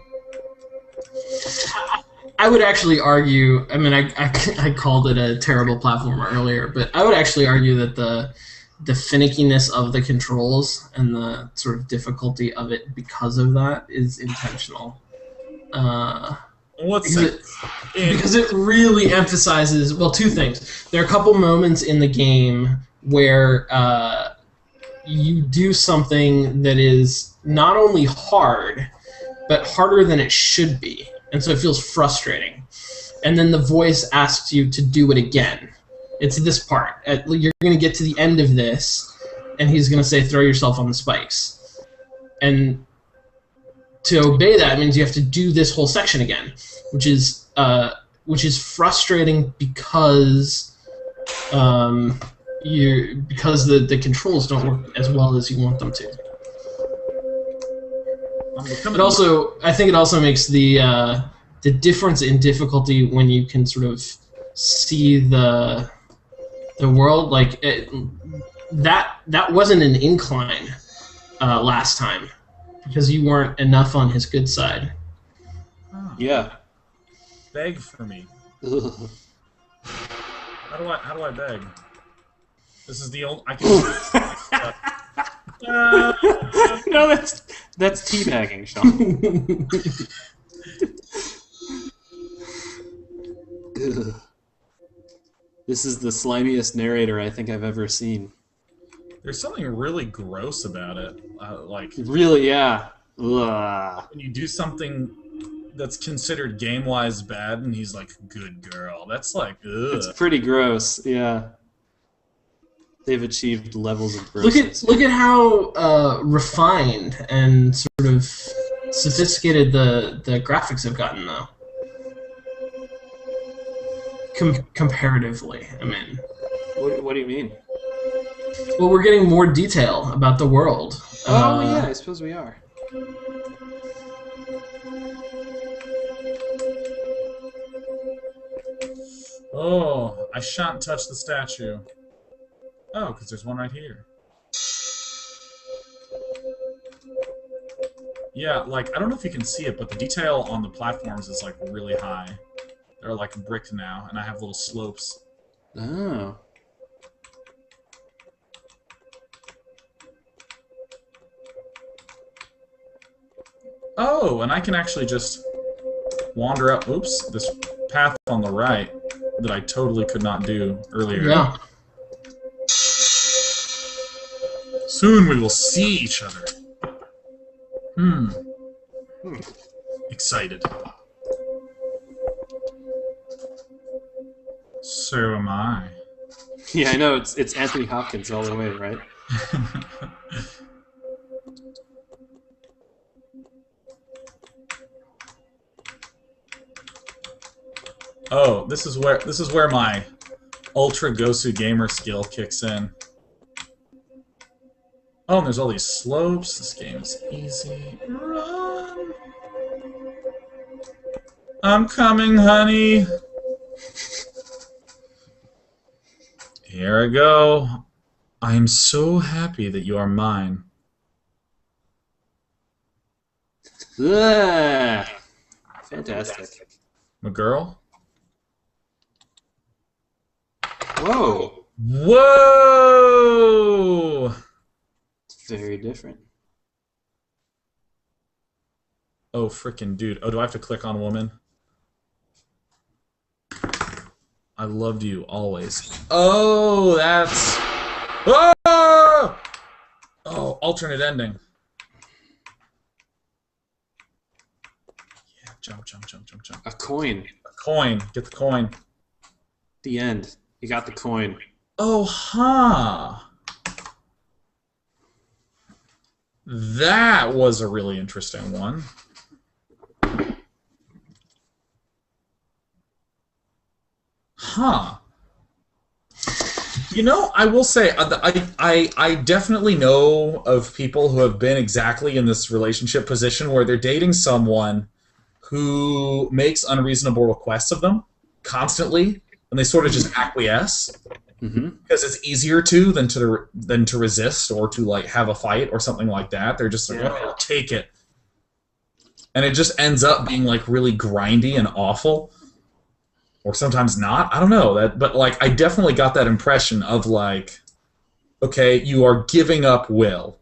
I would actually argue, I mean, I called it a terrible platformer earlier, but I would actually argue that the finickiness of the controls and the sort of difficulty of it because of that is intentional. Because it really emphasizes, well, two things. There are a couple moments in the game where you do something that is not only hard, but harder than it should be. And so it feels frustrating. And then the voice asks you to do it again. It's this part. You're going to get to the end of this, and he's going to say, throw yourself on the spikes. And to obey that means you have to do this whole section again, which is frustrating because the controls don't work as well as you want them to. But also, I think it also makes the difference in difficulty when you can sort of see the world, like that wasn't an incline last time because you weren't enough on his good side. Oh. Yeah. Beg for me. How do I beg? This is the only I can. No, that's teabagging, Sean. This is the slimiest narrator I think I've ever seen. There's something really gross about it. Like really, yeah. Ugh. When you do something that's considered game-wise bad, and he's like, "Good girl." That's like, ugh. It's pretty gross. Yeah. They've achieved levels of grossness. Look at how refined and sort of sophisticated the graphics have gotten, though. Comparatively, I mean. What do you mean? Well, we're getting more detail about the world. Oh, yeah, I suppose we are. Oh, I shan't touch the statue. Oh, because there's one right here. Yeah, like, I don't know if you can see it, but the detail on the platforms is, like, really high. They're, like, bricked now, and I have little slopes. Oh. Oh, and I can actually just wander up. Oops, this path on the right that I totally could not do earlier. Yeah. Soon we will see each other. Excited. So am I. Yeah, I know, it's Anthony Hopkins all the way, right? Oh, this is where my Ultra Gosu gamer skill kicks in. Oh, and there's all these slopes. This game is easy. Run! I'm coming, honey. Here I go. I am so happy that you are mine. Ugh. Fantastic. My girl? Whoa. Whoa! It's very different. Oh, frickin' dude. Oh, do I have to click on woman? I loved you always. Oh, that's... Oh! Oh, alternate ending. Yeah, jump, jump, jump, jump, jump. A coin. A coin. Get the coin. The end. You got the coin. Oh, huh. That was a really interesting one. Huh. You know, I will say, I definitely know of people who have been exactly in this relationship position where they're dating someone who makes unreasonable requests of them constantly, and they sort of just acquiesce because it's easier to than to resist or to like have a fight or something like that. They're just like, oh, I'll take it, and it just ends up being like really grindy and awful. Or sometimes not. I don't know but like I definitely got that impression of like, okay, you are giving up will,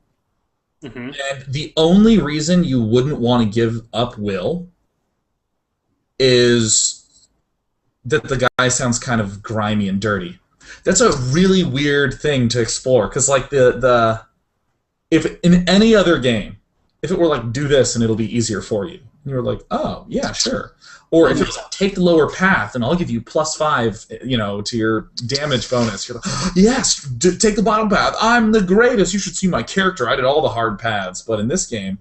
and the only reason you wouldn't want to give up will is that the guy sounds kind of grimy and dirty. That's a really weird thing to explore because like if in any other game, if it were like do this and it'll be easier for you, and you were like, oh yeah, sure. Or if it was like, take the lower path and I'll give you +5, you know, to your damage bonus. You're like, yes, take the bottom path. I'm the greatest. You should see my character. I did all the hard paths. But in this game,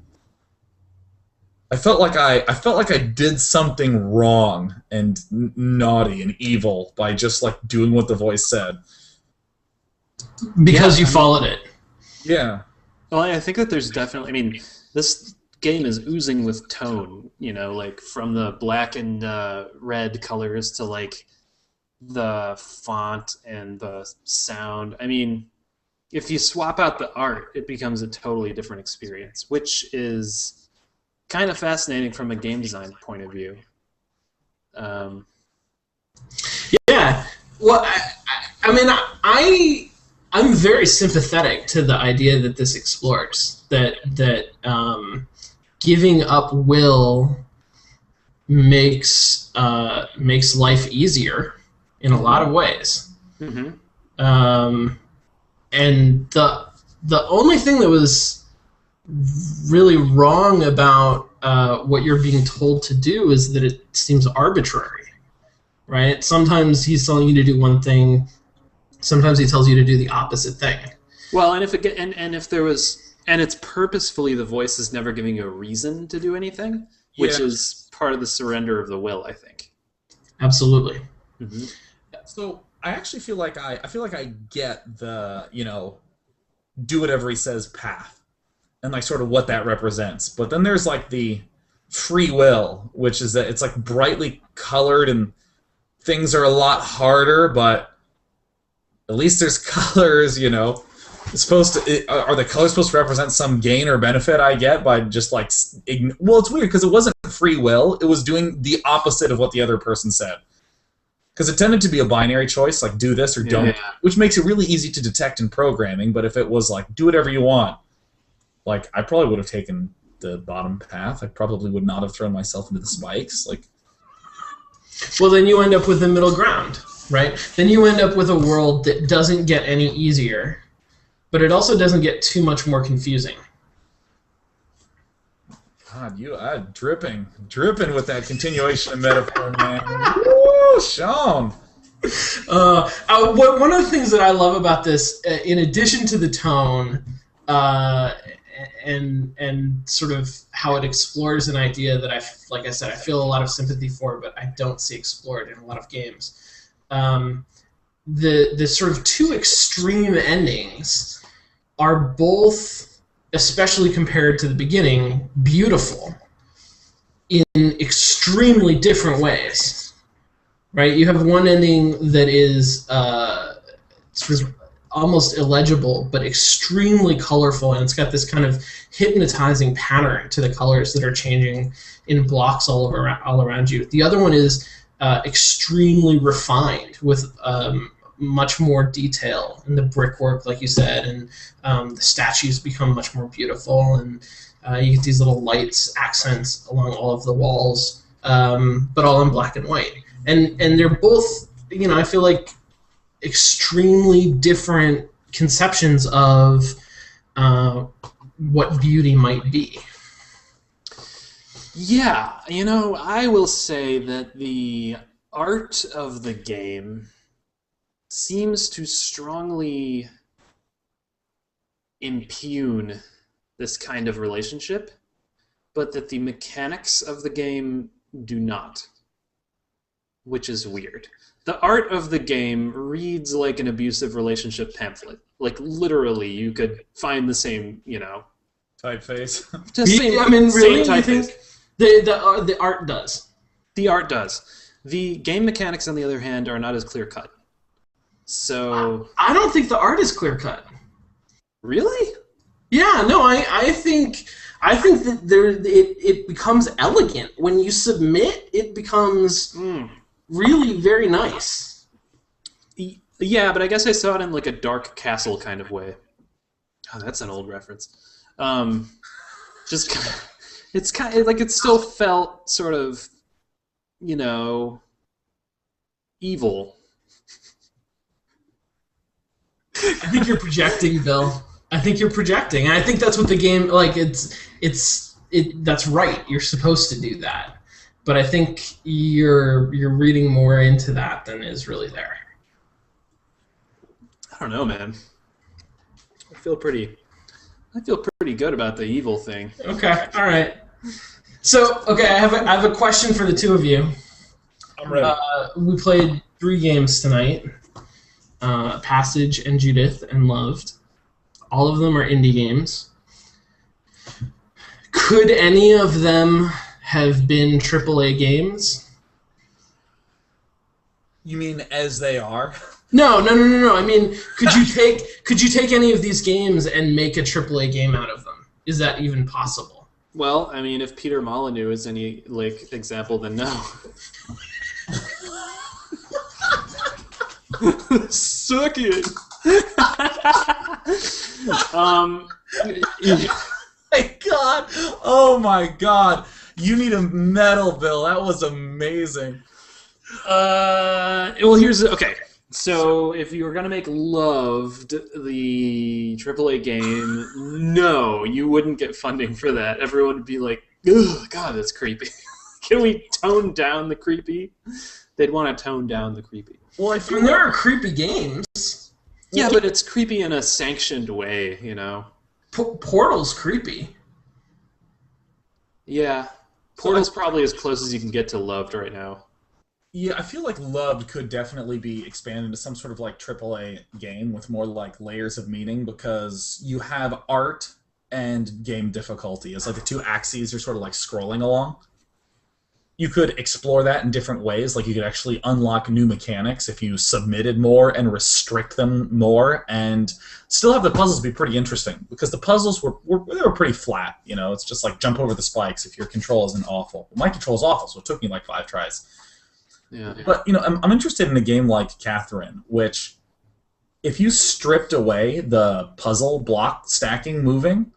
I felt like I did something wrong and naughty and evil by just like doing what the voice said. Because you followed it. Yeah. Well, I think that there's definitely... I mean, this game is oozing with tone, you know, like from the black and red colors to like the font and the sound. I mean, if you swap out the art, it becomes a totally different experience, which is kind of fascinating from a game design point of view. Yeah. Well, I mean, I'm very sympathetic to the idea that this explores that giving up will makes life easier in a lot of ways. And the only thing that was really wrong about what you're being told to do is that it seems arbitrary, right? Sometimes he's telling you to do one thing, sometimes he tells you to do the opposite thing. Well, and if there was... And it's purposefully the voice is never giving you a reason to do anything, which is part of the surrender of the will, I think. Absolutely. So I actually feel like I get the, you know, do whatever he says path, and like sort of what that represents. But then there's like the free will, which is that it's like brightly colored and things are a lot harder, but at least there's colors, you know. It's supposed to, are the colors supposed to represent some gain or benefit I get by just like, well, it's weird because it wasn't free will, it was doing the opposite of what the other person said. Because it tended to be a binary choice, like do this or don't, which makes it really easy to detect in programming, but if it was like do whatever you want, like I probably would have taken the bottom path. I probably would not have thrown myself into the spikes. Like, well, then you end up with the middle ground, right? Then you end up with a world that doesn't get any easier, but it also doesn't get too much more confusing. God, you are dripping with that continuation of metaphor, man. Woo, Sean. One of the things that I love about this, in addition to the tone, and sort of how it explores an idea that like I said, I feel a lot of sympathy for, but I don't see explored in a lot of games. The sort of two extreme endings are both, especially compared to the beginning, beautiful in extremely different ways. Right? You have one ending that is sort of almost illegible, but extremely colorful, and it's got this kind of hypnotizing pattern to the colors that are changing in blocks all around you. The other one is extremely refined with much more detail in the brickwork, like you said, and the statues become much more beautiful, and you get these little lights, accents along all of the walls, but all in black and white. And they're both, I feel like, extremely different conceptions of what beauty might be. Yeah, I will say that the art of the game seems to strongly impugn this kind of relationship, but that the mechanics of the game do not, which is weird. The art of the game reads like an abusive relationship pamphlet. Like, literally, you could find the same, typeface. Just same, really, same you typeface. think the art does? The art does. The game mechanics, on the other hand, are not as clear-cut. So... I don't think the art is clear-cut. Really? Yeah, no, I think that it becomes elegant. When you submit, it becomes really very nice. Yeah, but I guess I saw it in like a Dark Castle kind of way. Oh, that's an old reference. Just kind of, it's kind of like it still felt sort of, evil. I think you're projecting, Bill. I think you're projecting, and I think that's what the game that's right. You're supposed to do that, but I think you're reading more into that than is really there. I don't know, man. I feel pretty good about the evil thing. Okay, all right. So, okay, I have a question for the two of you. I'm ready. We played 3 games tonight: Passage and Judith and Loved. All of them are indie games. Could any of them have been AAA games? You mean as they are? No. I mean, could you take any of these games and make a AAA game out of them? Is that even possible? Well, I mean, if Peter Molyneux is any example, then no. Suck it. My God! Oh my God! You need a medal, Bill. That was amazing. Well, okay. So, if you were gonna make Loved the AAA game, no, you wouldn't get funding for that. Everyone would be like, "Ugh, God, that's creepy." Can we tone down the creepy? They'd want to tone down the creepy. Well, I mean, there are creepy games. Yeah, but it's creepy in a sanctioned way, Portal's creepy. Yeah. Portal's probably as close as you can get to Loved right now. Yeah, I feel like Loved could definitely be expanded into some sort of like AAA game with more like layers of meaning, because you have art and game difficulty as like the two axes you're sort of like scrolling along. You could explore that in different ways. Like you could actually unlock new mechanics if you submitted more and restrict them more, and still have the puzzles be pretty interesting, because the puzzles were pretty flat. It's just like jump over the spikes if your control isn't awful. Well, my control is awful, so it took me like 5 tries. Yeah. But I'm interested in a game like Catherine, which, if you stripped away the puzzle block stacking moving,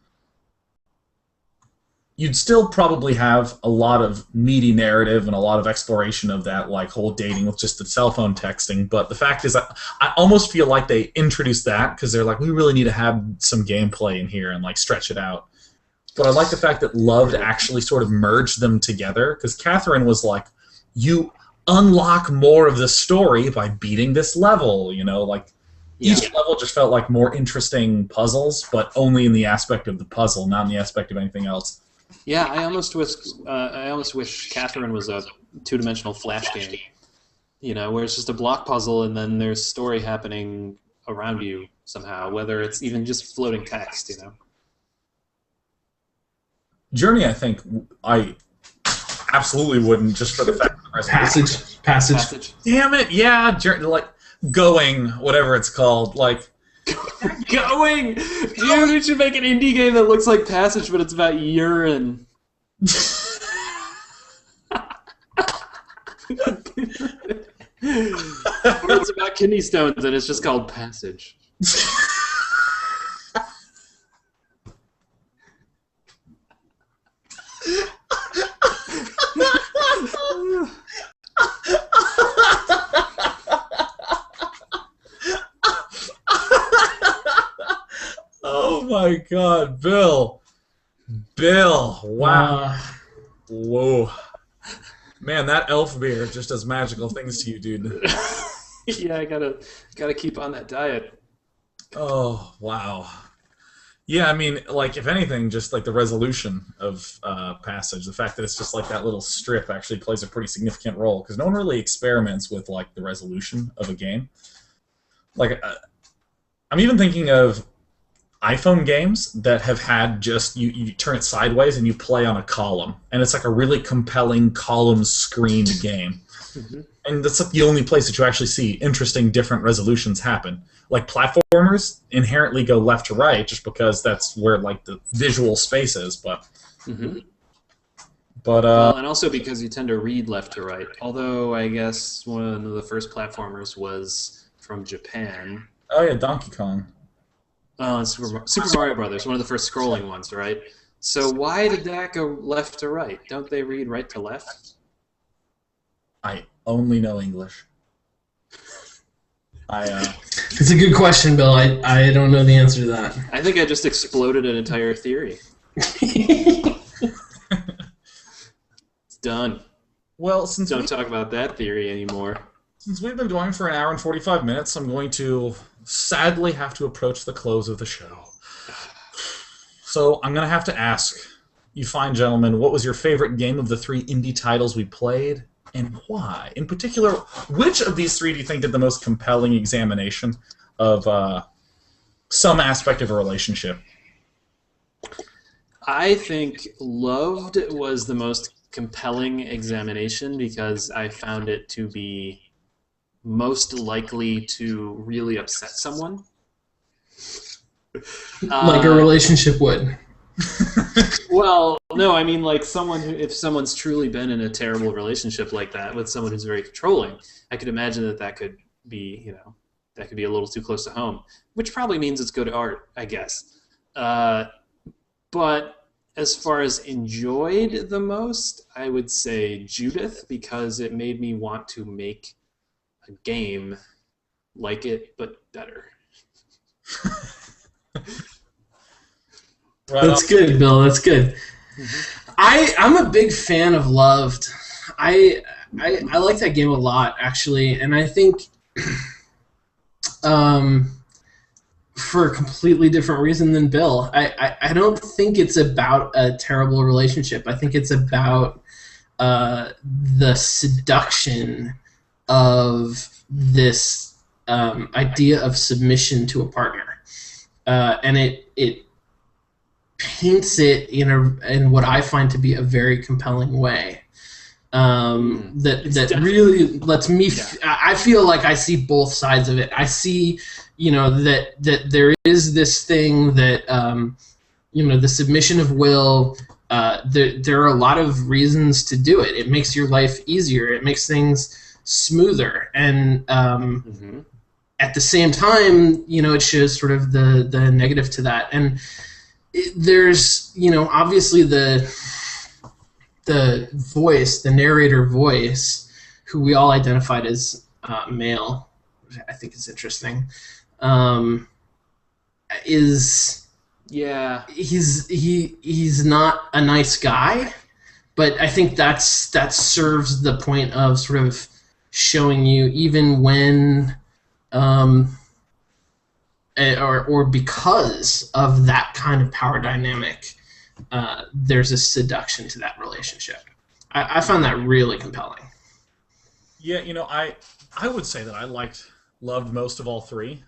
you'd still probably have a lot of meaty narrative and a lot of exploration of that like whole dating with just the cell phone texting. But the fact is, I almost feel like they introduced that because they're like, we really need to have some gameplay in here and like stretch it out. But I like the fact that Loved actually sort of merged them together, because Catherine was like, you unlock more of the story by beating this level, you know, like each level just felt like more interesting puzzles, but only in the aspect of the puzzle, not in the aspect of anything else. Yeah, I almost wish Catherine was a two-dimensional Flash game, you know, where it's just a block puzzle and then there's story happening around you somehow, whether it's even just floating text, you know. Journey, I think I absolutely wouldn't, just for the fact that Passage. Damn it! Yeah, Journey, like Going, whatever it's called, like Going, dude, we should make an indie game that looks like Passage, but it's about urine. Or it's about kidney stones, and it's just called Passage. Oh my God, Bill! Wow! Whoa! Man, that elf beer just does magical things to you, dude. Yeah, I gotta keep on that diet. Oh wow! Yeah, I mean, like if anything, just like the resolution of Passage, the fact that it's just like that little strip actually plays a pretty significant role, because no one really experiments with like the resolution of a game. Like, I'm even thinking of iPhone games that have had just you turn it sideways and you play on a column, and it's like a really compelling column screened game. Mm-hmm. And that's like the only place that you actually see interesting different resolutions happen. Like platformers inherently go left to right just because that's where like the visual space is, but well, and also because you tend to read left to right. Although I guess one of the first platformers was from Japan. Oh yeah, Donkey Kong. Oh, Super Mario Brothers, one of the first scrolling ones, right? So why did that go left to right? Don't they read right to left? I only know English. It's a good question, Bill. I don't know the answer to that. I think I just exploded an entire theory. It's done. Well, since don't talk about that theory anymore. Since we've been going for an hour and 45 minutes, I'm going to sadly have to approach the close of the show. So I'm going to have to ask you fine gentlemen, what was your favorite game of the 3 indie titles we played, and why? In particular, which of these 3 do you think did the most compelling examination of some aspect of a relationship? I think Loved was the most compelling examination because I found it to be most likely to really upset someone. Like a relationship would. Well, no, I mean like someone who, if someone's truly been in a terrible relationship like that with someone who's very controlling, I could imagine that could be, you know, that could be a little too close to home, which probably means it's good art, I guess. But as far as enjoyed the most, I would say Judith, because it made me want to make a game like it, but better. That's good, Bill. That's good. I'm a big fan of Loved. I like that game a lot, actually, and I think for a completely different reason than Bill. I don't think it's about a terrible relationship. I think it's about the seduction of this idea of submission to a partner, and it paints it in what I find to be a very compelling way. That really lets me. I feel like I see both sides of it. I see, that there is this thing that, the submission of will. There are a lot of reasons to do it. It makes your life easier. It makes things smoother, and at the same time, it shows sort of the negative to that. And there's, obviously the voice, the narrator voice, who we all identified as male, which I think is interesting, is he's not a nice guy, but I think that serves the point of sort of showing you even when or because of that kind of power dynamic, there's a seduction to that relationship. I found that really compelling. Yeah, I would say that I loved most of all three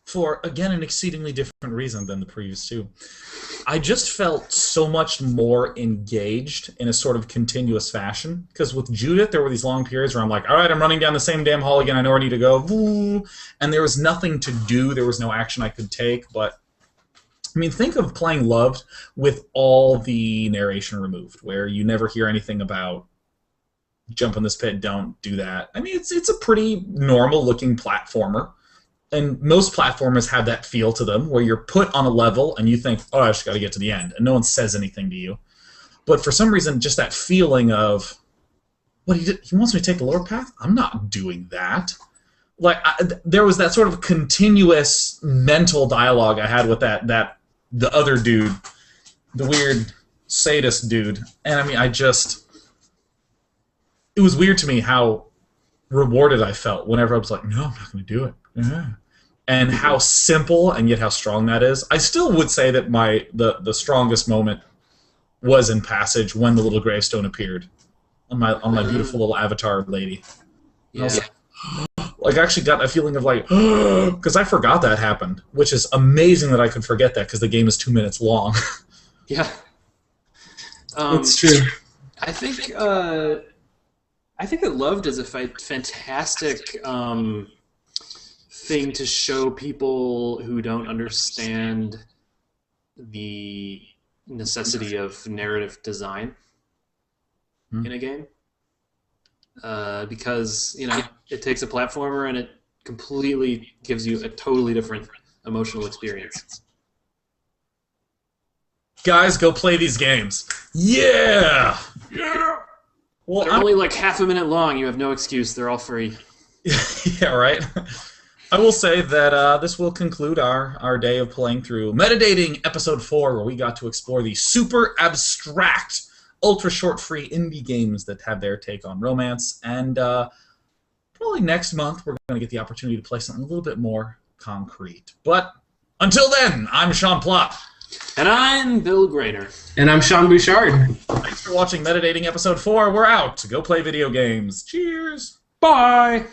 for, again, an exceedingly different reason than the previous two. I just felt so much more engaged in a sort of continuous fashion, because with Judith, there were these long periods where I'm like, all right, I'm running down the same damn hall again, I know where I need to go, and there was nothing to do, there was no action I could take, but I mean, think of playing Loved with all the narration removed, where you never hear anything about jump in this pit, don't do that. I mean, it's a pretty normal-looking platformer, and most platformers have that feel to them, where you're put on a level and you think, oh, I just got to get to the end, and no one says anything to you. But for some reason, just that feeling of, what, he wants me to take the lower path? I'm not doing that. Like, there was that sort of continuous mental dialogue I had with the other dude, the weird sadist dude. And I mean, it was weird to me how rewarded I felt whenever I was like, no, I'm not going to do it. And how simple and yet how strong that is. I still would say that the strongest moment was in Passage when the little gravestone appeared on my beautiful little avatar lady. Yeah. I actually got a feeling of like, because I forgot that happened, which is amazing that I could forget that because the game is 2 minutes long. Yeah. It's true. I think that Loved is a fantastic thing to show people who don't understand the necessity of narrative design in a game. Because, it takes a platformer and it completely gives you a totally different emotional experience. Guys, go play these games. Yeah! Yeah! Well, they're only like half a minute long. You have no excuse. They're all free. Yeah, right? I will say that this will conclude our day of playing through MetaDating Episode 4, where we got to explore the super abstract, ultra-short free indie games that have their take on romance. And probably next month we're going to get the opportunity to play something a little bit more concrete. But until then, I'm Sean Plott. And I'm Bill Grader. And I'm Sean Bouchard. Thanks for watching MetaDating Episode 4. We're out. Go play video games. Cheers. Bye.